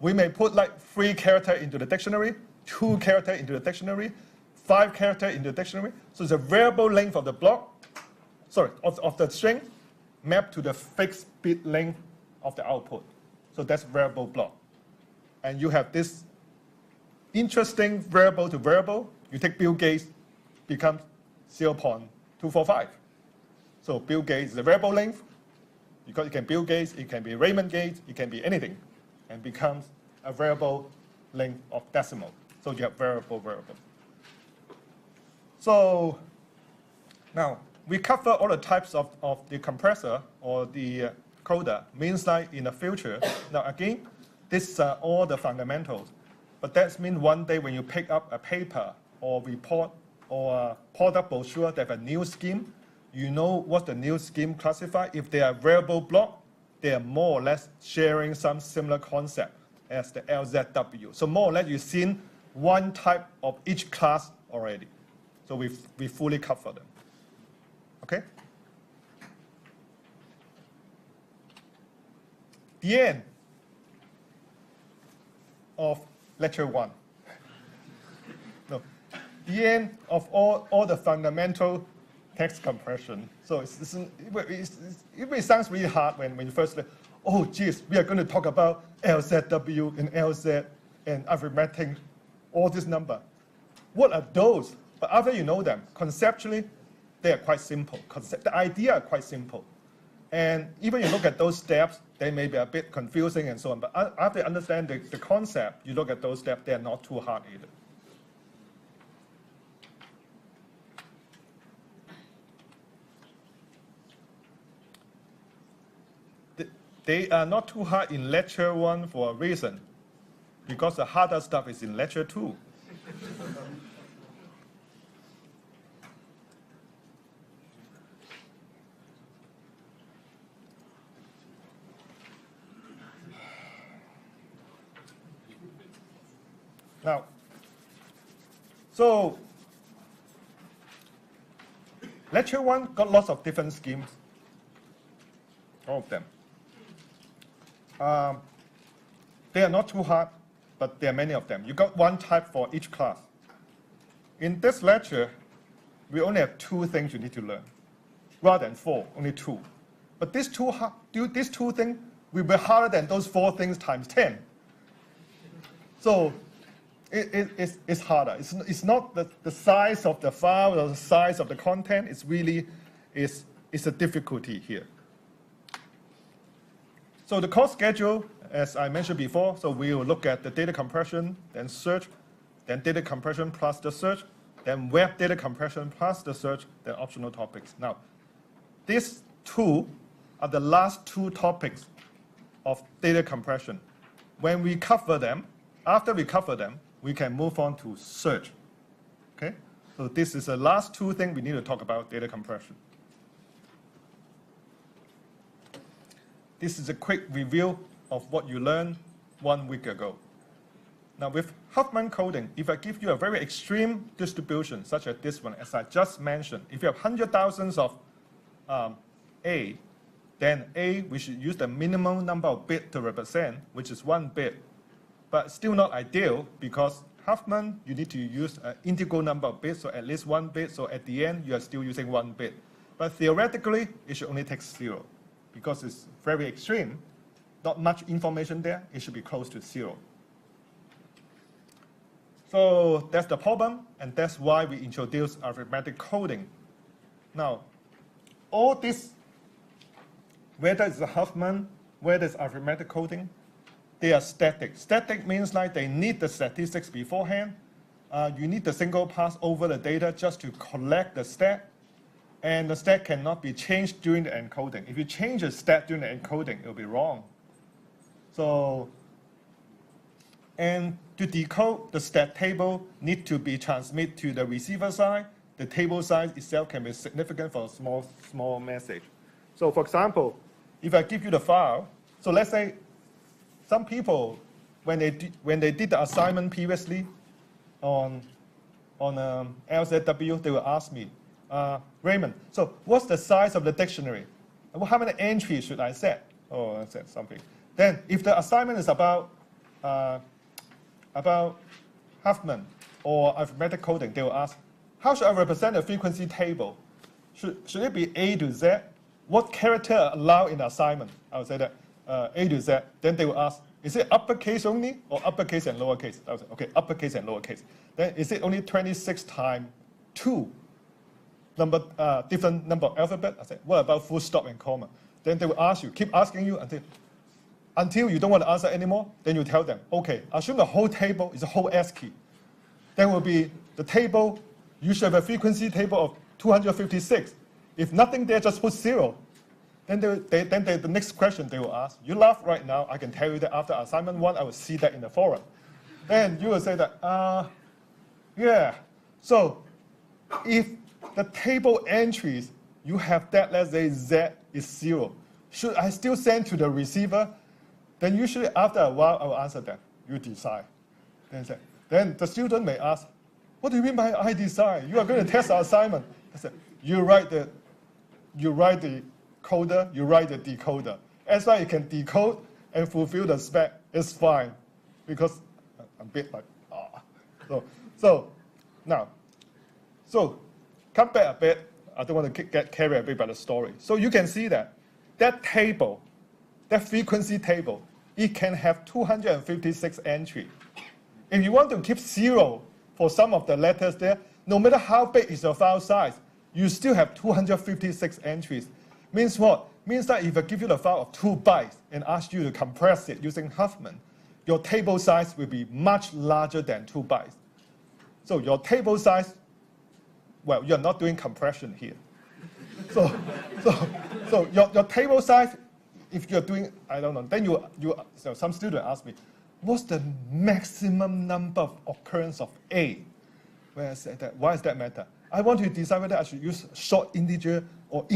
We may put like 3 characters into the dictionary, 2 characters into the dictionary, 5 characters into the dictionary. So it's a variable length of the block, of the string, mapped to the fixed bit length of the output. So that's variable block. And you have this interesting variable to variable. You take Bill Gates, becomes 0.245. So Bill Gates is a variable length. Because it can be Bill Gates, it can be Raymond Gates, it can be anything, and becomes a variable length of decimal. So you have variable. So now we cover all the types of the compressor or the coder. Means like in the future. Now again, these are all the fundamentals. But that means one day when you pick up a paper or report or a product brochure that have a new scheme, you know what the new scheme classify. If they are variable block, they are more or less sharing some similar concept as the LZW. So more or less you've seen one type of each class already. So we fully cover them. Okay? The end of lecture 1. No, the end of all the fundamental text compression. So it sounds really hard when you first learn, oh, geez, we are going to talk about LZW and LZ and arithmetic, all this number. What are those? But after you know them, conceptually, they are quite simple. The idea are quite simple. And even you look at those steps, they may be a bit confusing and so on. But after you understand the concept, you look at those steps, they are not too hard either. They are not too hard in lecture 1 for a reason, because the harder stuff is in lecture 2. Now, so lecture 1 got lots of different schemes, all of them. They are not too hard, but there are many of them. You got one type for each class. In this lecture, we only have 2 things you need to learn, rather than 4, only 2. But these two things will be harder than those 4 things times 10. So it's harder. It's not the size of the file or the size of the content. It's really it's a difficulty here. So the course schedule, as I mentioned before, so we will look at the data compression, then search, then data compression plus the search, then web data compression plus the search, then optional topics. Now, these 2 are the last 2 topics of data compression. When we cover them, after we cover them, we can move on to search. Okay? So this is the last 2 things we need to talk about data compression. This is a quick review of what you learned 1 week ago. Now with Huffman coding, if I give you a very extreme distribution, such as this one, as I just mentioned, if you have 100,000 of A, then A, we should use the minimum number of bits to represent, which is 1 bit. But still not ideal, because Huffman, you need to use an integral number of bits, so at least 1 bit, so at the end, you are still using 1 bit. But theoretically, it should only take 0, because it's very extreme. Not much information there, it should be close to 0. So that's the problem, and that's why we introduced arithmetic coding. Now, all this, whether it's a Huffman, whether it's arithmetic coding, they are static. Static means like they need the statistics beforehand. You need the single pass over the data just to collect the stat, and the stat cannot be changed during the encoding. If you change the stat during the encoding, it will be wrong. So, and to decode, the stat table need to be transmitted to the receiver side. The table size itself can be significant for a small message. So for example, if I give you the file, so let's say some people, when they did the assignment previously on LZW, they will ask me, Raymond, so what's the size of the dictionary? How many entries should I set? Oh, I said something. Then if the assignment is about Huffman or arithmetic coding, they will ask, how should I represent a frequency table? Should it be A to Z? What character are allowed in the assignment? I would say that A to Z. Then they will ask, is it uppercase only or uppercase and lowercase? I would say, okay, uppercase and lowercase. Then is it only 26 times 2 different number of alphabet? I said, what about full stop and comma? Then they will ask you, keep asking you until you don't want to answer anymore. Then you tell them, okay, assume the whole table is a whole ASCII. Then will be the table, you should have a frequency table of 256. If nothing there, just put 0. Then the next question they will ask, you laugh right now, I can tell you that after assignment 1, I will see that in the forum. Then you will say that, yeah. So if the table entries, you have that, let's say Z is 0. Should I still send to the receiver? Then usually after a while, I will answer that. You decide. Then the student may ask, what do you mean by I decide? You are going to test the assignment. I said, you write the coder, you write the decoder. As long as you can decode and fulfill the spec, it's fine. Because I'm a bit like, So come back a bit. I don't want to get carried away by the story. So you can see that table, that frequency table, it can have 256 entries. If you want to keep 0 for some of the letters there, no matter how big is your file size, you still have 256 entries. Means what? Means that if I give you the file of 2 bytes and ask you to compress it using Huffman, your table size will be much larger than 2 bytes. So your table size, well, you're not doing compression here. So your table size, if you're doing, I don't know, then so some student ask me, what's the maximum number of occurrence of A? Where I said that, why does that matter? I want to decide whether I should use short integer or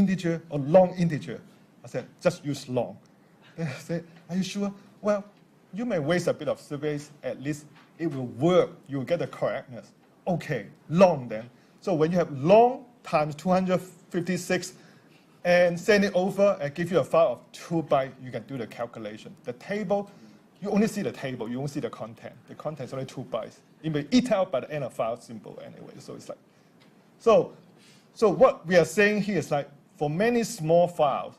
long integer. I said, just use long. Then I said, are you sure? Well, you may waste a bit of space, at least it will work. You will get the correctness. Okay, long then. So when you have long times 256 and send it over and give you a file of 2 bytes, you can do the calculation. The table, you only see the table, you won't see the content. The content is only 2 bytes. It may eat out by the end of file symbol anyway. So it's like, so what we are saying here is like, for many small files,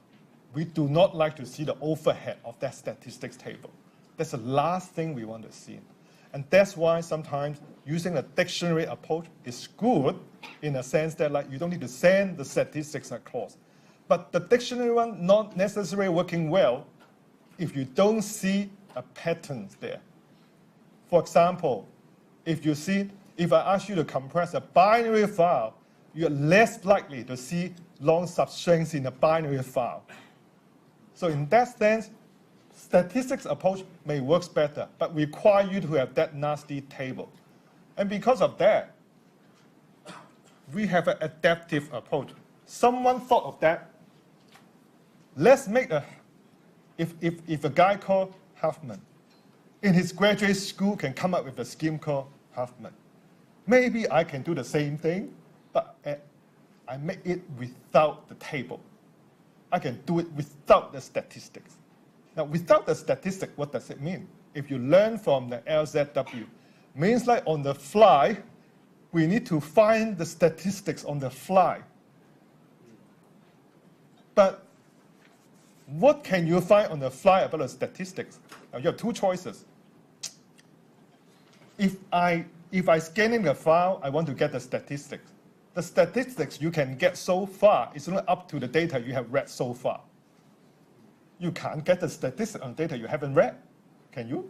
we do not like to see the overhead of that statistics table. That's the last thing we want to see. And that's why sometimes using a dictionary approach is good in a sense that like you don't need to send the statistics across. But the dictionary one not necessarily working well if you don't see a pattern there. For example, if I ask you to compress a binary file, you're less likely to see long substrings in a binary file. So in that sense, statistics approach may work better, but require you to have that nasty table. And because of that, we have an adaptive approach. Someone thought of that. Let's make if a guy called Huffman in his graduate school can come up with a scheme called Huffman, maybe I can do the same thing, but I make it without the table. I can do it without the statistics. Now, without the statistic, what does it mean? If you learn from the LZW, means like on the fly, we need to find the statistics on the fly. But what can you find on the fly about the statistics? Now, you have two choices. If I scan in the file, I want to get the statistics. The statistics you can get so far is only up to the data you have read so far. You can't get the statistics on data you haven't read, can you?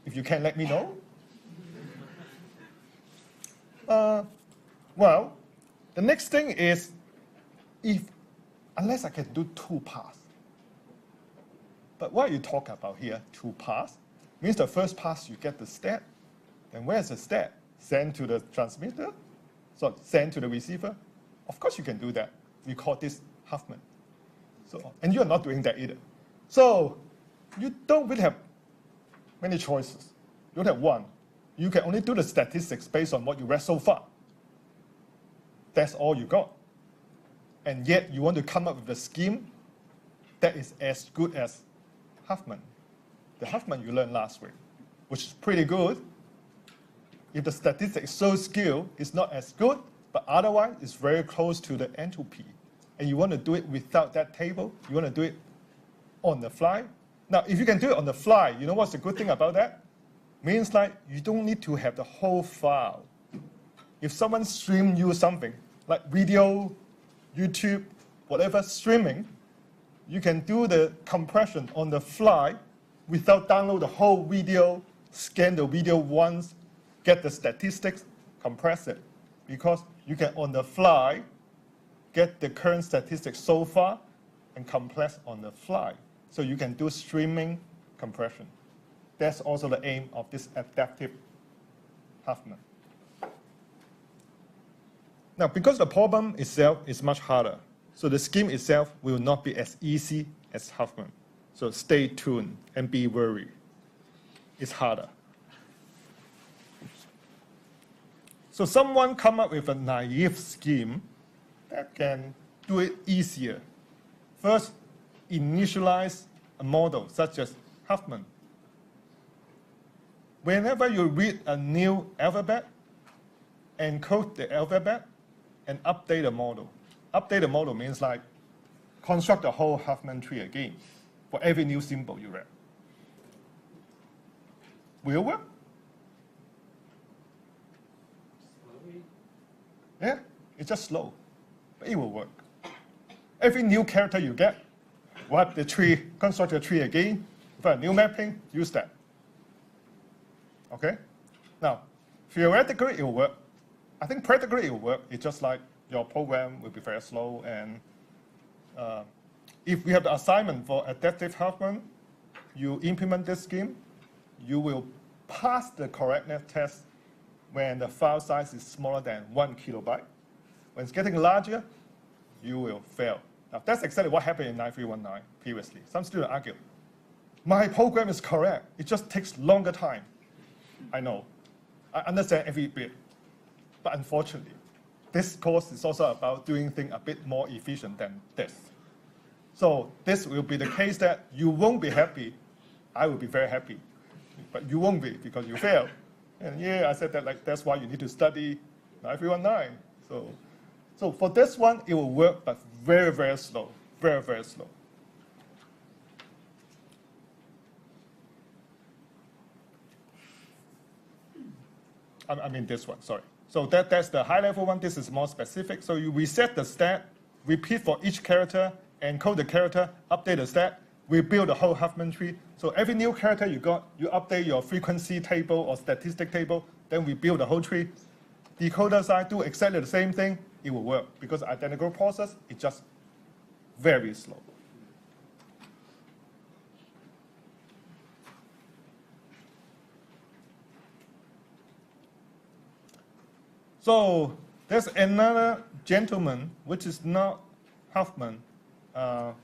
If you can, let me know. Well, the next thing is, unless I can do two pass. But what you talk about here, two pass, means the first pass you get the stat. Then where's the stat? Send to the transmitter? So send to the receiver? Of course you can do that. We call this Huffman. So, and you're not doing that either. So you don't really have many choices. You don't have one. You can only do the statistics based on what you read so far. That's all you got. And yet you want to come up with a scheme that is as good as Huffman. The Huffman you learned last week, which is pretty good. If the statistics so skilled, it's not as good, but otherwise it's very close to the entropy. And you want to do it without that table, you want to do it on the fly. Now, if you can do it on the fly, you know what's the good thing about that? Means like you don't need to have the whole file. If someone streams you something, like video, YouTube, whatever streaming, you can do the compression on the fly without download the whole video, scan the video once, get the statistics, compress it. Because you can, on the fly, get the current statistics so far and compress on the fly. So you can do streaming compression. That's also the aim of this adaptive Huffman. Now, because the problem itself is much harder, so the scheme itself will not be as easy as Huffman. So stay tuned and be worried. It's harder. So someone come up with a naive scheme that can do it easier. First, initialize a model such as Huffman. Whenever you read a new alphabet, encode the alphabet and update the model. Update the model means like construct the whole Huffman tree again for every new symbol you read. Will it work? Slowly. Yeah, it's just slow, but it will work. Every new character you get, wipe the tree, construct the tree again, for a new mapping, use that. Okay? Now, theoretically it will work. I think practically it will work. It's just like your program will be very slow, and if we have the assignment for adaptive Huffman, you implement this scheme, you will pass the correctness test when the file size is smaller than 1 kilobyte. When it's getting larger, you will fail. Now, that's exactly what happened in 9319 previously. Some students argue, my program is correct, it just takes longer time. I know, I understand every bit, but unfortunately, this course is also about doing things a bit more efficient than this. So this will be the case that you won't be happy. I will be very happy, but you won't be because you failed. And yeah, I said that like that's why you need to study 9319. So for this one, it will work, but very, very slow, very, very slow. I mean this one, sorry. So that's the high-level one. This is more specific. So you reset the stat, repeat for each character, encode the character, update the stat, rebuild the whole Huffman tree. So every new character you got, you update your frequency table or statistic table, then rebuild the whole tree. Decoder side do exactly the same thing, it will work. Because identical process, it's just very slow. So there's another gentleman, which is not Huffman.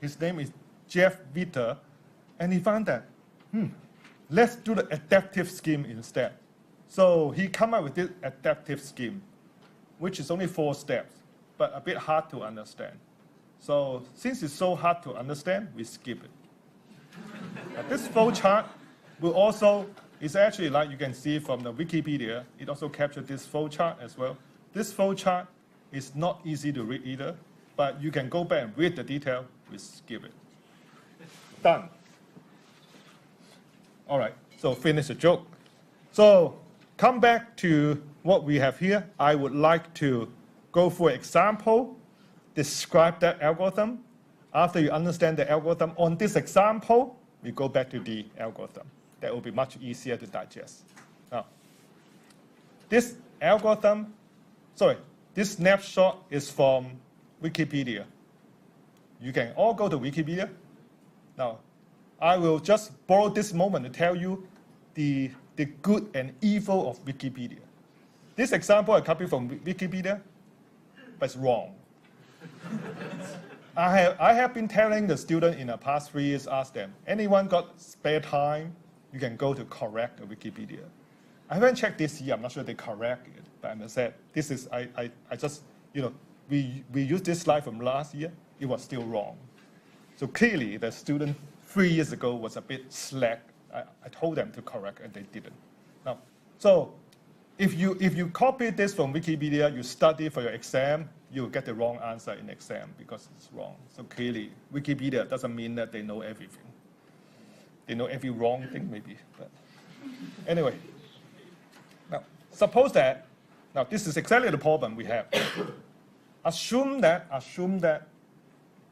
His name is Jeff Vitter, and he found that, let's do the adaptive scheme instead. So he came up with this adaptive scheme, which is only 4 steps, but a bit hard to understand. So since it's so hard to understand, we skip it. This flow chart will also, is actually like you can see from the Wikipedia, it also captured this flow chart as well. This flow chart is not easy to read either, but you can go back and read the detail, we skip it. Done. All right, so finish the joke. So come back to what we have here. I would like to go through an example, describe that algorithm. After you understand the algorithm on this example, we go back to the algorithm. That will be much easier to digest. Now, this algorithm, this snapshot is from Wikipedia. You can all go to Wikipedia. Now, I will just borrow this moment to tell you the good and evil of Wikipedia. This example I copied from Wikipedia, but it's wrong. I have been telling the student in the past 3 years, ask them, anyone got spare time, you can go to correct the Wikipedia. I haven't checked this year, I'm not sure they correct it, but I must say, this is, I just, we used this slide from last year, it was still wrong. So clearly the student 3 years ago was a bit slack. I told them to correct and they didn't. Now, so if you copy this from Wikipedia, you study for your exam, you'll get the wrong answer in exam because it's wrong. So clearly, Wikipedia doesn't mean that they know everything. They know every wrong thing maybe, but anyway. Now, suppose that, now this is exactly the problem we have. Assume that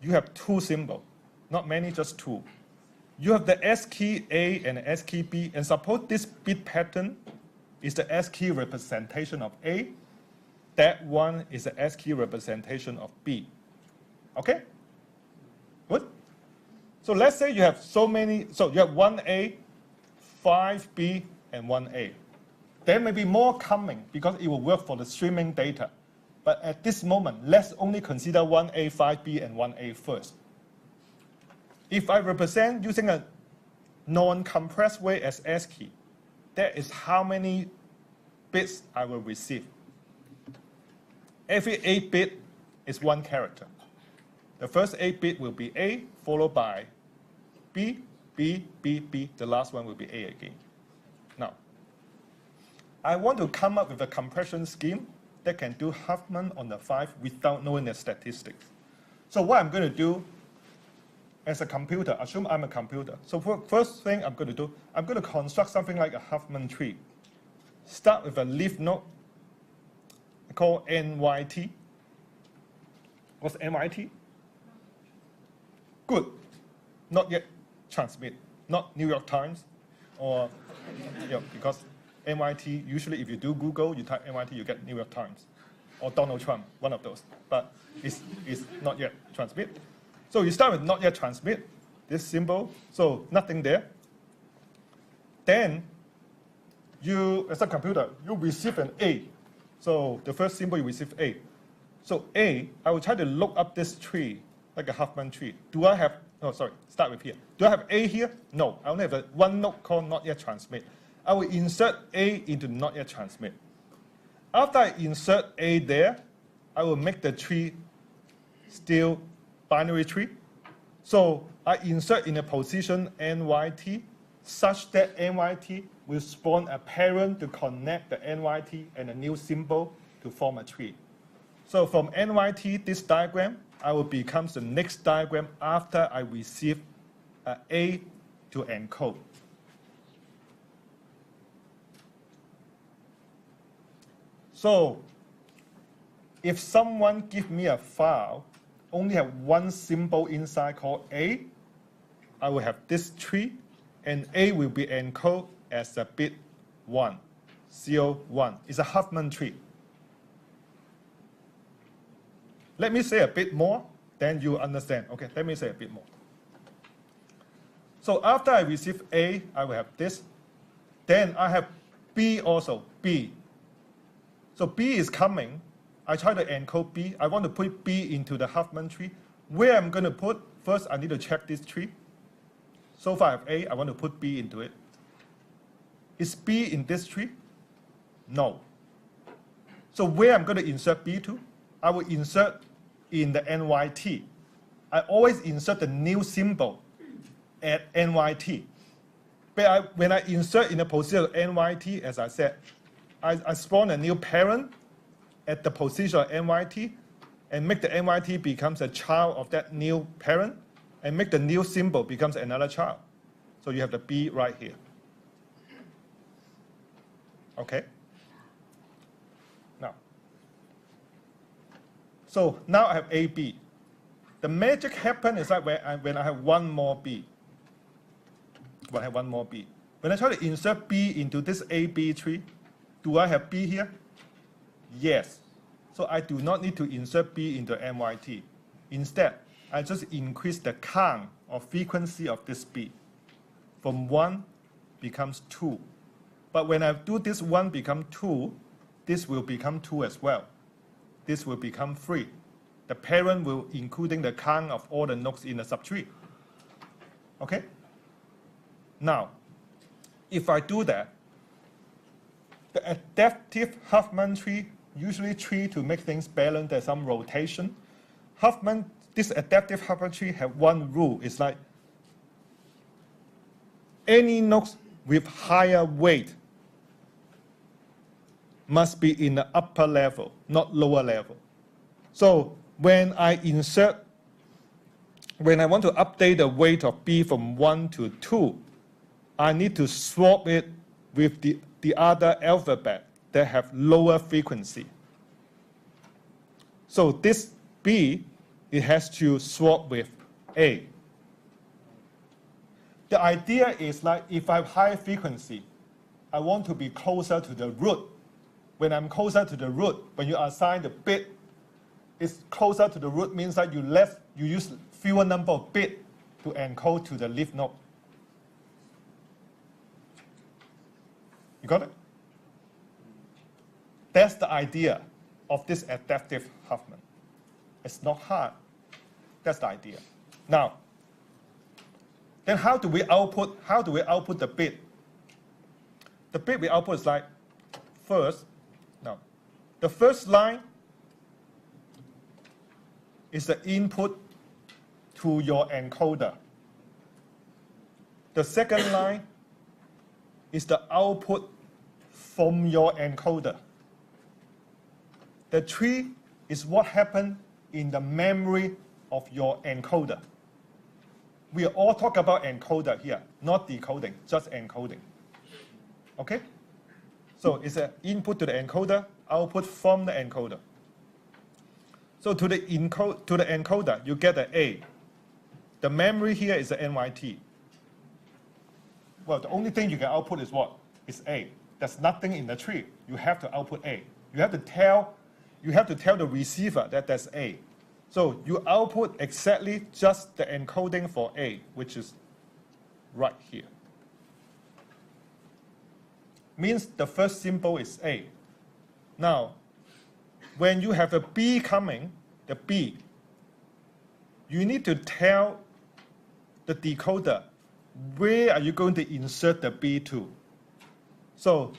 you have two symbols, not many, just two. You have the S key A and the S key B, and suppose this bit pattern is the S key representation of A. That one is the S key representation of B. Okay? Good? So let's say you have so many, so you have 1A, 5B, and 1A. There may be more coming because it will work for the streaming data. But at this moment, let's only consider 1A, 5B, and 1A first. If I represent using a non-compressed way as S key, that is how many bits I will receive. Every 8 bit is one character. The first 8 bit will be A, followed by B, B, B, B. The last one will be A again. Now, I want to come up with a compression scheme that can do Huffman on the 5 without knowing the statistics. So what I'm going to do as a computer, assume I'm a computer. So first thing I'm going to do, I'm going to construct something like a Huffman tree. Start with a leaf node called NYT. What's NYT? Good. Not yet transmit. Not New York Times, or because NYT, usually if you do Google, you type NYT, you get New York Times, or Donald Trump, one of those. But it's not yet transmit. So you start with not yet transmit, this symbol, so nothing there. Then you, as a computer, you receive an A. So the first symbol you receive A. So A, I will try to look up this tree, like a Huffman tree. Do I have, start with here. Do I have A here? No, I only have one node called not yet transmit. I will insert A into not yet transmit. After I insert A there, I will make the tree still binary tree. So I insert in a position NYT such that NYT will spawn a parent to connect the NYT and a new symbol to form a tree. So from NYT, this diagram, I will become the next diagram after I receive A to encode. So if someone gives me a file, only have one symbol inside called A, I will have this tree, and A will be encoded as a bit 1, CO1. It's a Huffman tree. Let me say a bit more, then you understand. Okay, let me say a bit more. So after I receive A, I will have this. Then I have B also, B. So B is coming. I try to encode B. I want to put B into the Huffman tree. Where I'm going to put, first I need to check this tree. So far I have A, I want to put B into it. Is B in this tree? No. So where I'm going to insert B to? I will insert in the NYT. I always insert the new symbol at NYT. But when I insert in the position of NYT, as I said, I spawn a new parent at the position of NYT and make the NYT becomes a child of that new parent and make the new symbol becomes another child. So you have the B right here. Okay? Now, so now I have AB. The magic happens is that when I have one more B. When I have one more B. When I try to insert B into this AB tree, do I have B here? Yes. So I do not need to insert B into NYT. Instead, I just increase the count or frequency of this B. From 1 becomes 2. But when I do this 1 become 2, this will become 2 as well. This will become 3. The parent will including the count of all the nodes in the subtree. Okay? Now, if I do that, the adaptive Huffman tree, usually tree to make things balance, there's some rotation. This adaptive Huffman tree have one rule. It's like any nodes with higher weight must be in the upper level, not lower level. So when I want to update the weight of B from 1 to 2, I need to swap it with the other alphabet that have lower frequency. So this B, it has to swap with A. The idea is like if I have high frequency, I want to be closer to the root. When I'm closer to the root, when you assign the bit, it's closer to the root means that you use fewer number of bits to encode to the leaf node. You got it? That's the idea of this adaptive Huffman. It's not hard. That's the idea. Now, then how do we output the bit? The bit we output is like the first line is the input to your encoder. The second line is the output from your encoder. The tree is what happened in the memory of your encoder. We all talk about encoder here, not decoding, just encoding. Okay? So it's an input to the encoder, output from the encoder. So to the encoder, you get an A. The memory here is the NYT. Well, the only thing you can output is what? Is A. There's nothing in the tree. You have to output A. You have to tell the receiver that that's A. So you output exactly just the encoding for A, which is right here. Means the first symbol is A. Now, when you have a B coming, the B, you need to tell the decoder where are you going to insert the B to. So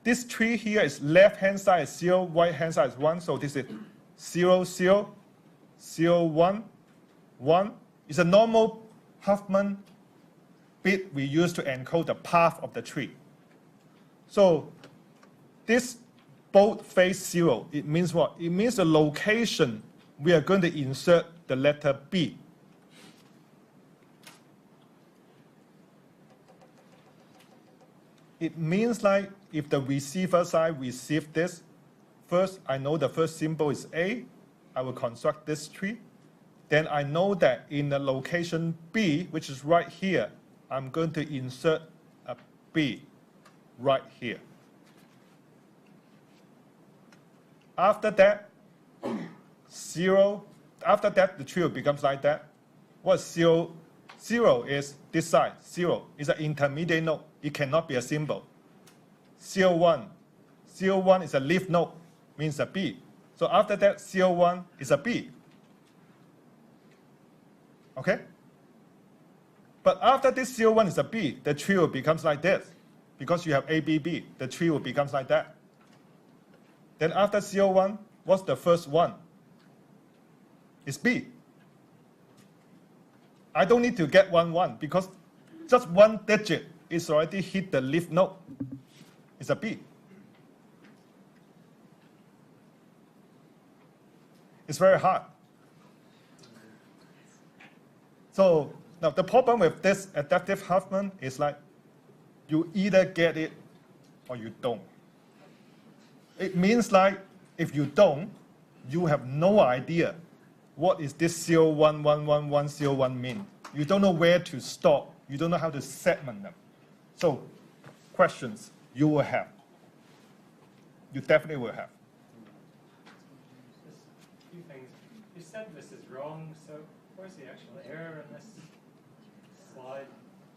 this tree here is left-hand side is 0, right-hand side is 1. So this is 0, 0, 0, 1, 1. It's a normal Huffman bit we use to encode the path of the tree. So this both face 0. It means what? It means the location we are going to insert the letter B. It means like if the receiver side receives this, first I know the first symbol is A. I will construct this tree. Then I know that in the location B, which is right here, I'm going to insert a B right here. After that, 0. After that, the tree becomes like that. What's 0? 0 is this side. 0 is an intermediate node. It cannot be a symbol. 0, 1. 0, 1 is a leaf node, means a B. So after that, 0, 1 is a B. Okay? But after this 0, 1 is a B, the tree will becomes like this. Because you have A, B, B, the tree will becomes like that. Then after 0, 1, what's the first one? It's B. I don't need to get 1, 1 because just one digit is already hit the leaf node. It's a B. It's very hard. So now the problem with this adaptive Huffman is like you either get it or you don't. It means like if you don't, you have no idea what is this 0, 1, 1, 1, 1, 0, 1 mean. You don't know where to stop. You don't know how to segment them. So questions you will have. You definitely will have. Just a few things. You said this is wrong, so where's the actual error in this slide?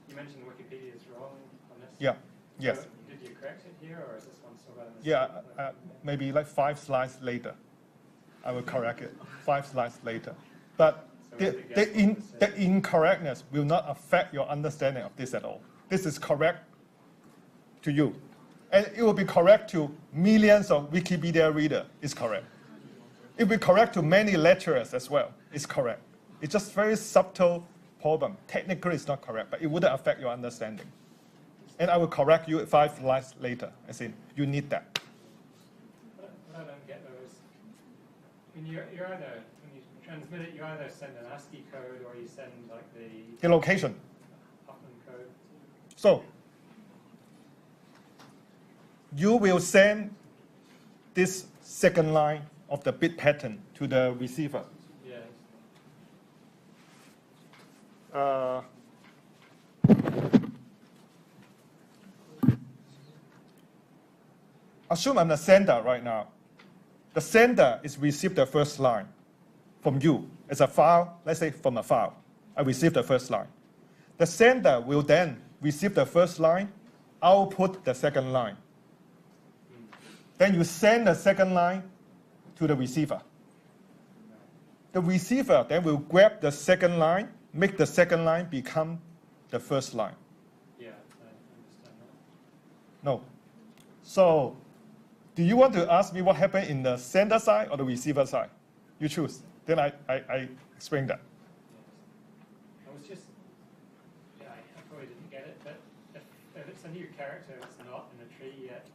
You mentioned Wikipedia is wrong on this. Yeah. Yes. So did you correct it here, or is this one still got a mistake? Yeah, maybe like 5 slides later, I will correct it. 5 slides later. But So the incorrectness will not affect your understanding of this at all. This is correct to you. And it will be correct to millions of Wikipedia readers. It's correct. It will be correct to many lecturers as well. It's correct. It's just very subtle problem. Technically, it's not correct, but it wouldn't affect your understanding. And I will correct you 5 slides later. I say, you need that. What I don't get though is, when you're either, when you transmit it, you either send an ASCII code or you send like The location. Huffman code. So, you will send this second line of the bit pattern to the receiver. Yes. Assume I'm the sender right now. The sender is received the first line from you as a file, let's say from a file. I receive the first line. The sender will then receive the first line, output the second line. Then you send the second line to the receiver. The receiver then will grab the second line, make the second line become the first line. Yeah, I understand that. No. So, do you want to ask me what happened in the sender side or the receiver side? You choose. Then I explain that. I was just, yeah, I probably didn't get it, but if it's a new character, it's not in a tree yet,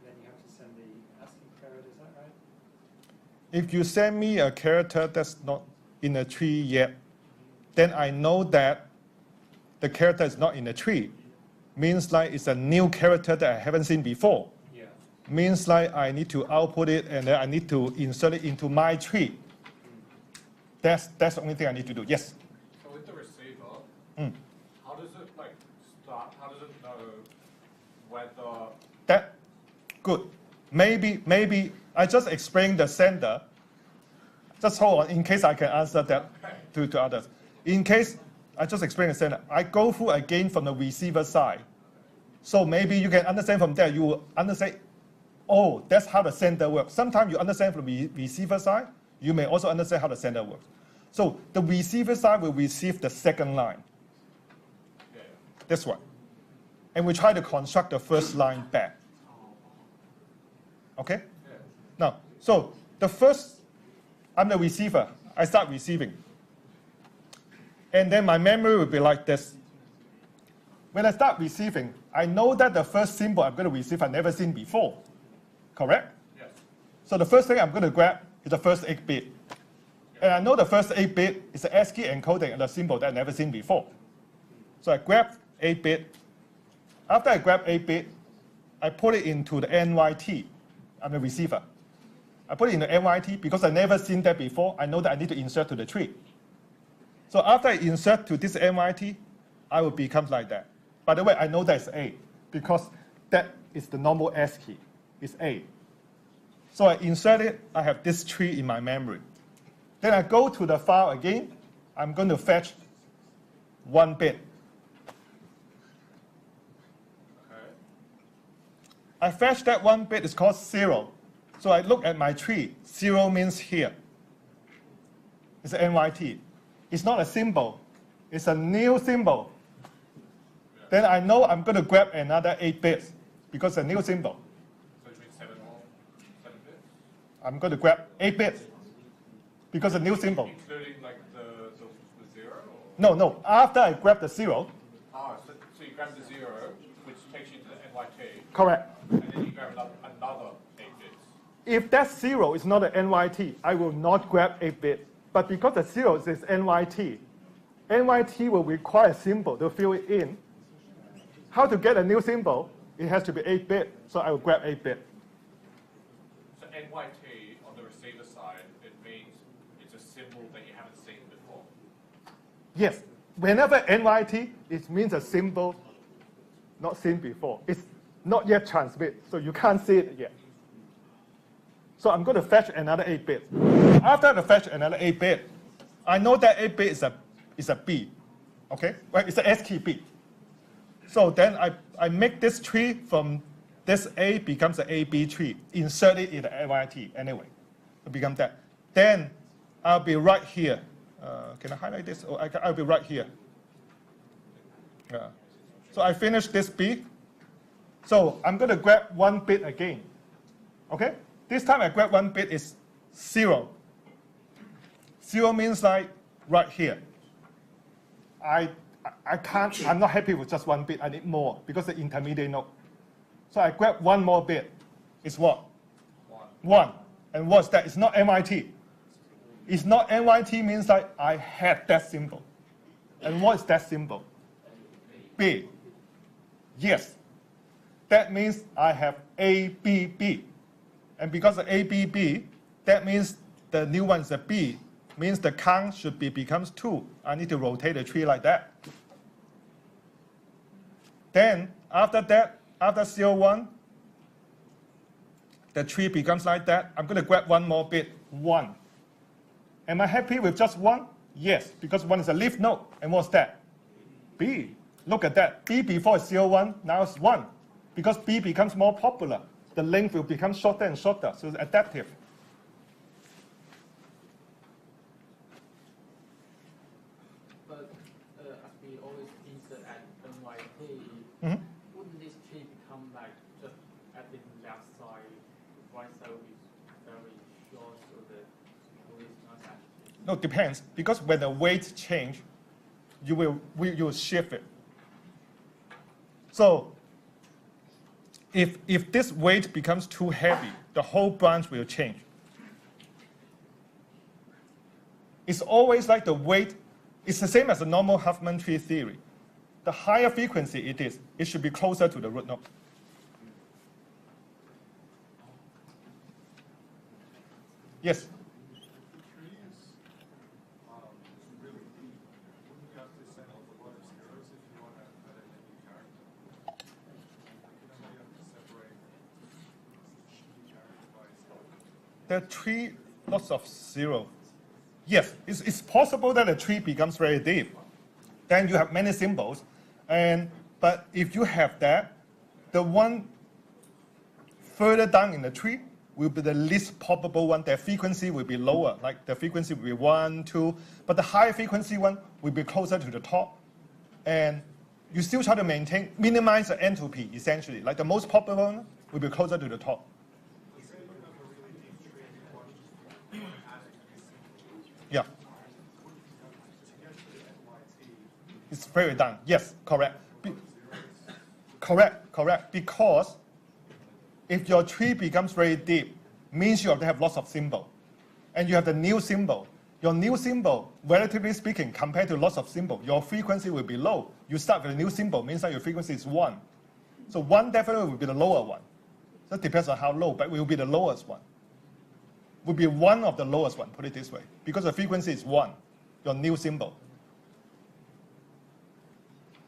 then you have to send the ASCII code, is that right? If you send me a character that's not in a tree yet, then I know that the character is not in a tree. Means like it's a new character that I haven't seen before. Yeah. Means like I need to output it and then I need to insert it into my tree. That's the only thing I need to do. Yes? So with the receiver, how does it like start? How does it know whether? That, good. Maybe I just explained the sender. Just hold on in case I can answer that to others. In case I just explained the sender, I go through again from the receiver side. So maybe you can understand from there, you will understand, oh, that's how the sender works. Sometimes you understand from the receiver side, you may also understand how the sender works. So the receiver side will receive the second line. This one. And we try to construct the first line back. Okay? Now, so the first, I'm the receiver. I start receiving. And then my memory will be like this. When I start receiving, I know that the first symbol I'm going to receive I've never seen before. Correct? Yes. So the first thing I'm going to grab is the first 8 bit. And I know the first 8 bit is the ASCII encoding and the symbol that I've never seen before. So I grab 8 bit. After I grab 8 bit, I put it into the NYT. I'm the receiver. I put it in the NYT because I've never seen that before. I know that I need to insert to the tree. So after I insert to this NYT, I will become like that. By the way, I know that's A because that is the normal ASCII. It's A. So I insert it. I have this tree in my memory. Then I go to the file again. I'm going to fetch 1 bit. Okay. I fetch that 1 bit. It's called 0. So I look at my tree. 0 means here. It's an NYT. It's not a symbol. It's a new symbol. Yeah. Then I know I'm going to grab another 8 bits because it's a new symbol. So it means 7 bits? I'm going to grab 8 bits because it's a new symbol. Including like the 0? Or? No. After I grab the 0. Ah, so you grab the 0, which takes you to the NYT. Correct. And then you grab another 8 bits. If that 0 is not an NYT, I will not grab 8 bit. But because the 0 is NYT, NYT will require a symbol to fill it in. How to get a new symbol? It has to be 8 bit, so I will grab 8 bit. So NYT on the receiver side, it means it's a symbol that you haven't seen before. Yes. Whenever NYT, it means a symbol not seen before. It's not yet transmit, so you can't see it yet. So I'm going to fetch another 8 bit. After I fetch another 8 bit, I know that 8 bit is a B. Okay? Well, it's a ASCII B. So then I make this tree from this A becomes an AB tree. Insert it in the NYT anyway. It becomes that. Then I'll be right here. Can I highlight this? Oh, I'll be right here. So I finish this B. So I'm going to grab 1 bit again. Okay? This time I grab 1 bit is 0. 0 means like right here. I'm not happy with just 1 bit. I need more because the intermediate node. So I grab 1 more bit. It's what? 1. And what's that? It's not NYT. It's not NYT means like I had that symbol. And what is that symbol? B. Yes. That means I have ABB. And because of ABB, that means the new one is a B. Means the count should becomes 2. I need to rotate the tree like that. Then after that, after 0, 1, the tree becomes like that. I'm going to grab 1 more bit, 1. Am I happy with just 1? Yes, because 1 is a leaf node. And what's that? B. Look at that. B before is 0, 1, now it's 1. Because B becomes more popular, the length will become shorter and shorter, so it's adaptive. But as we always insert at NYT, wouldn't this tree become like just adding left side, right side will be very short, so that always not actually? No, depends. Because when the weight change, you will shift it. So if this weight becomes too heavy, the whole branch will change. It's always like the weight. It's the same as the normal Huffman tree theory. The higher frequency it is, it should be closer to the root node. Yes? The tree, lots of 0. Yes, it's possible that the tree becomes very deep. Then you have many symbols. But if you have that, the one further down in the tree will be the least probable one. Their frequency will be lower, like the frequency will be 1, 2. But the high frequency one will be closer to the top. And you still try to minimize the entropy, essentially. Like the most popular one will be closer to the top. Yeah. It's very down. Yes, correct. Correct. Because if your tree becomes very deep, means you have to have lots of symbol. And you have the new symbol. Your new symbol, relatively speaking, compared to lots of symbol, your frequency will be low. You start with a new symbol, means that your frequency is 1. So 1 definitely will be the lower one. So it depends on how low, but it will be the lowest one. Would be one of the lowest one, put it this way, because the frequency is 1, your new symbol.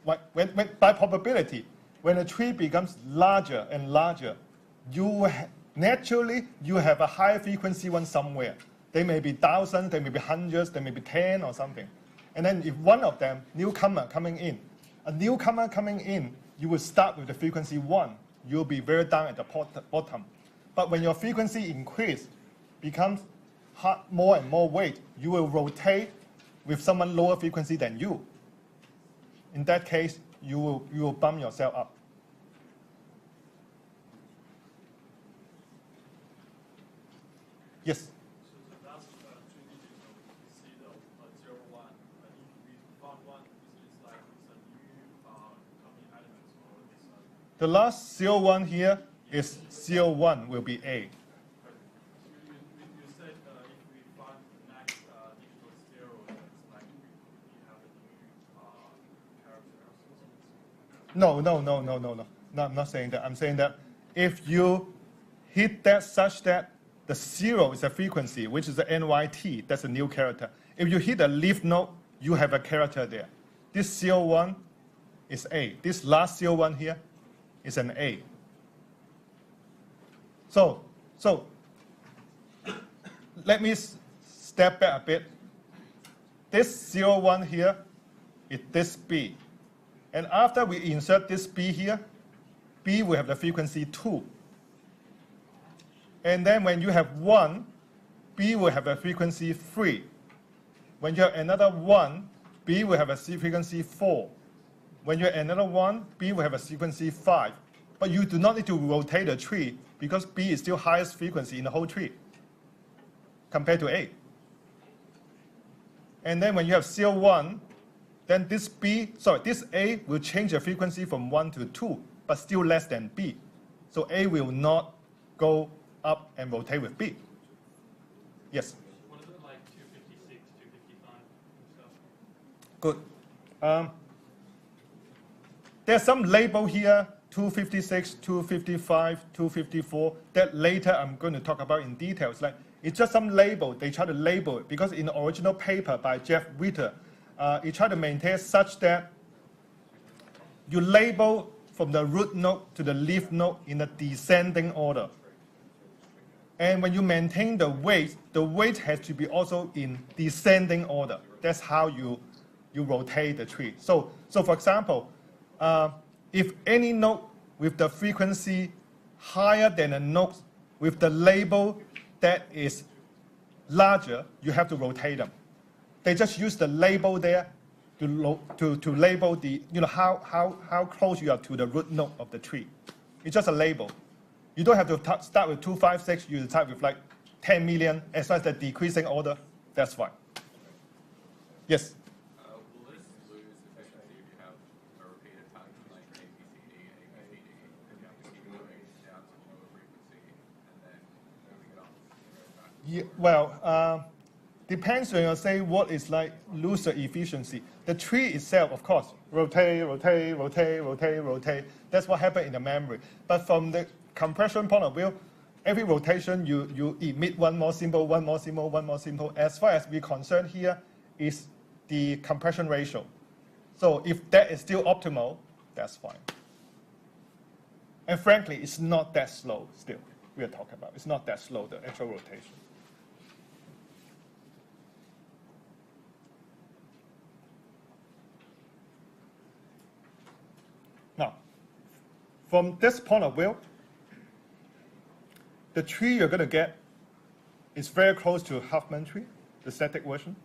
By probability, when a tree becomes larger and larger, naturally you have a higher frequency one somewhere. They may be thousands, they may be hundreds, they may be 10 or something. And then if one of them, newcomer coming in, you will start with the frequency 1. You'll be very down at the bottom. But when your frequency increase, becomes more and more weight, you will rotate with someone lower frequency than you. In that case, you will bump yourself up. Yes? So the last 2 digits of C 0, 1, if we found 1 The last 01 here is 01 will be A. You said if we find the next digital zero, that's like we have a new character. No, I'm not saying that. I'm saying that if you hit that such that the 0 is a frequency, which is the NYT, that's a new character. If you hit a leaf note, you have a character there. This 01 is A. This last 01 here is an A. So let me step back a bit. This 01 here is this B. And after we insert this B here, B will have the frequency 2. And then when you have 1, B will have a frequency 3. When you have another 1, B will have a frequency 4. When you have another 1, B will have a frequency 5. But you do not need to rotate the tree because B is still highest frequency in the whole tree compared to A. And then when you have CL1, then this A will change the frequency from 1 to 2, but still less than B. So A will not go up and rotate with B. Yes? What is it like 256, 255 and stuff? Good. There's some label here, 256, 255, 254, that later I'm going to talk about in details. Like, it's just some label. They try to label it because in the original paper by Jeff Witter, he tried to maintain such that you label from the root node to the leaf node in a descending order. And when you maintain the weight has to be also in descending order. That's how you rotate the tree. So for example, if any node with the frequency higher than a node with the label that is larger, you have to rotate them. They just use the label there to label the, how close you are to the root node of the tree. It's just a label. You don't have to start with 256, you start with like 10 million, as long as the decreasing order, that's fine. Yes? Will this lose efficiency if you have a repeated pattern like ABCD, ABCD, and you have to keep moving down to lower frequency and then moving it up? Yeah, well, depends when you say what is like loser efficiency. The tree itself, of course, rotate. That's what happened in the memory. But from the compression point of view, every rotation you emit one more symbol. As far as we're concerned here is the compression ratio. So if that is still optimal, that's fine. And frankly, it's not that slow still, we are talking about. It's not that slow, the actual rotation. Now, from this point of view, the tree you're going to get is very close to Huffman tree, the static version,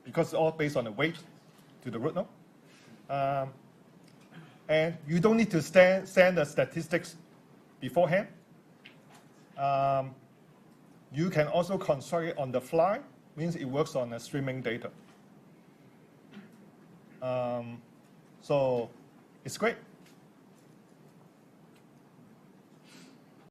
because it's all based on the weight to the root node. And you don't need to send the statistics beforehand. You can also construct it on the fly, means it works on the streaming data. So it's great.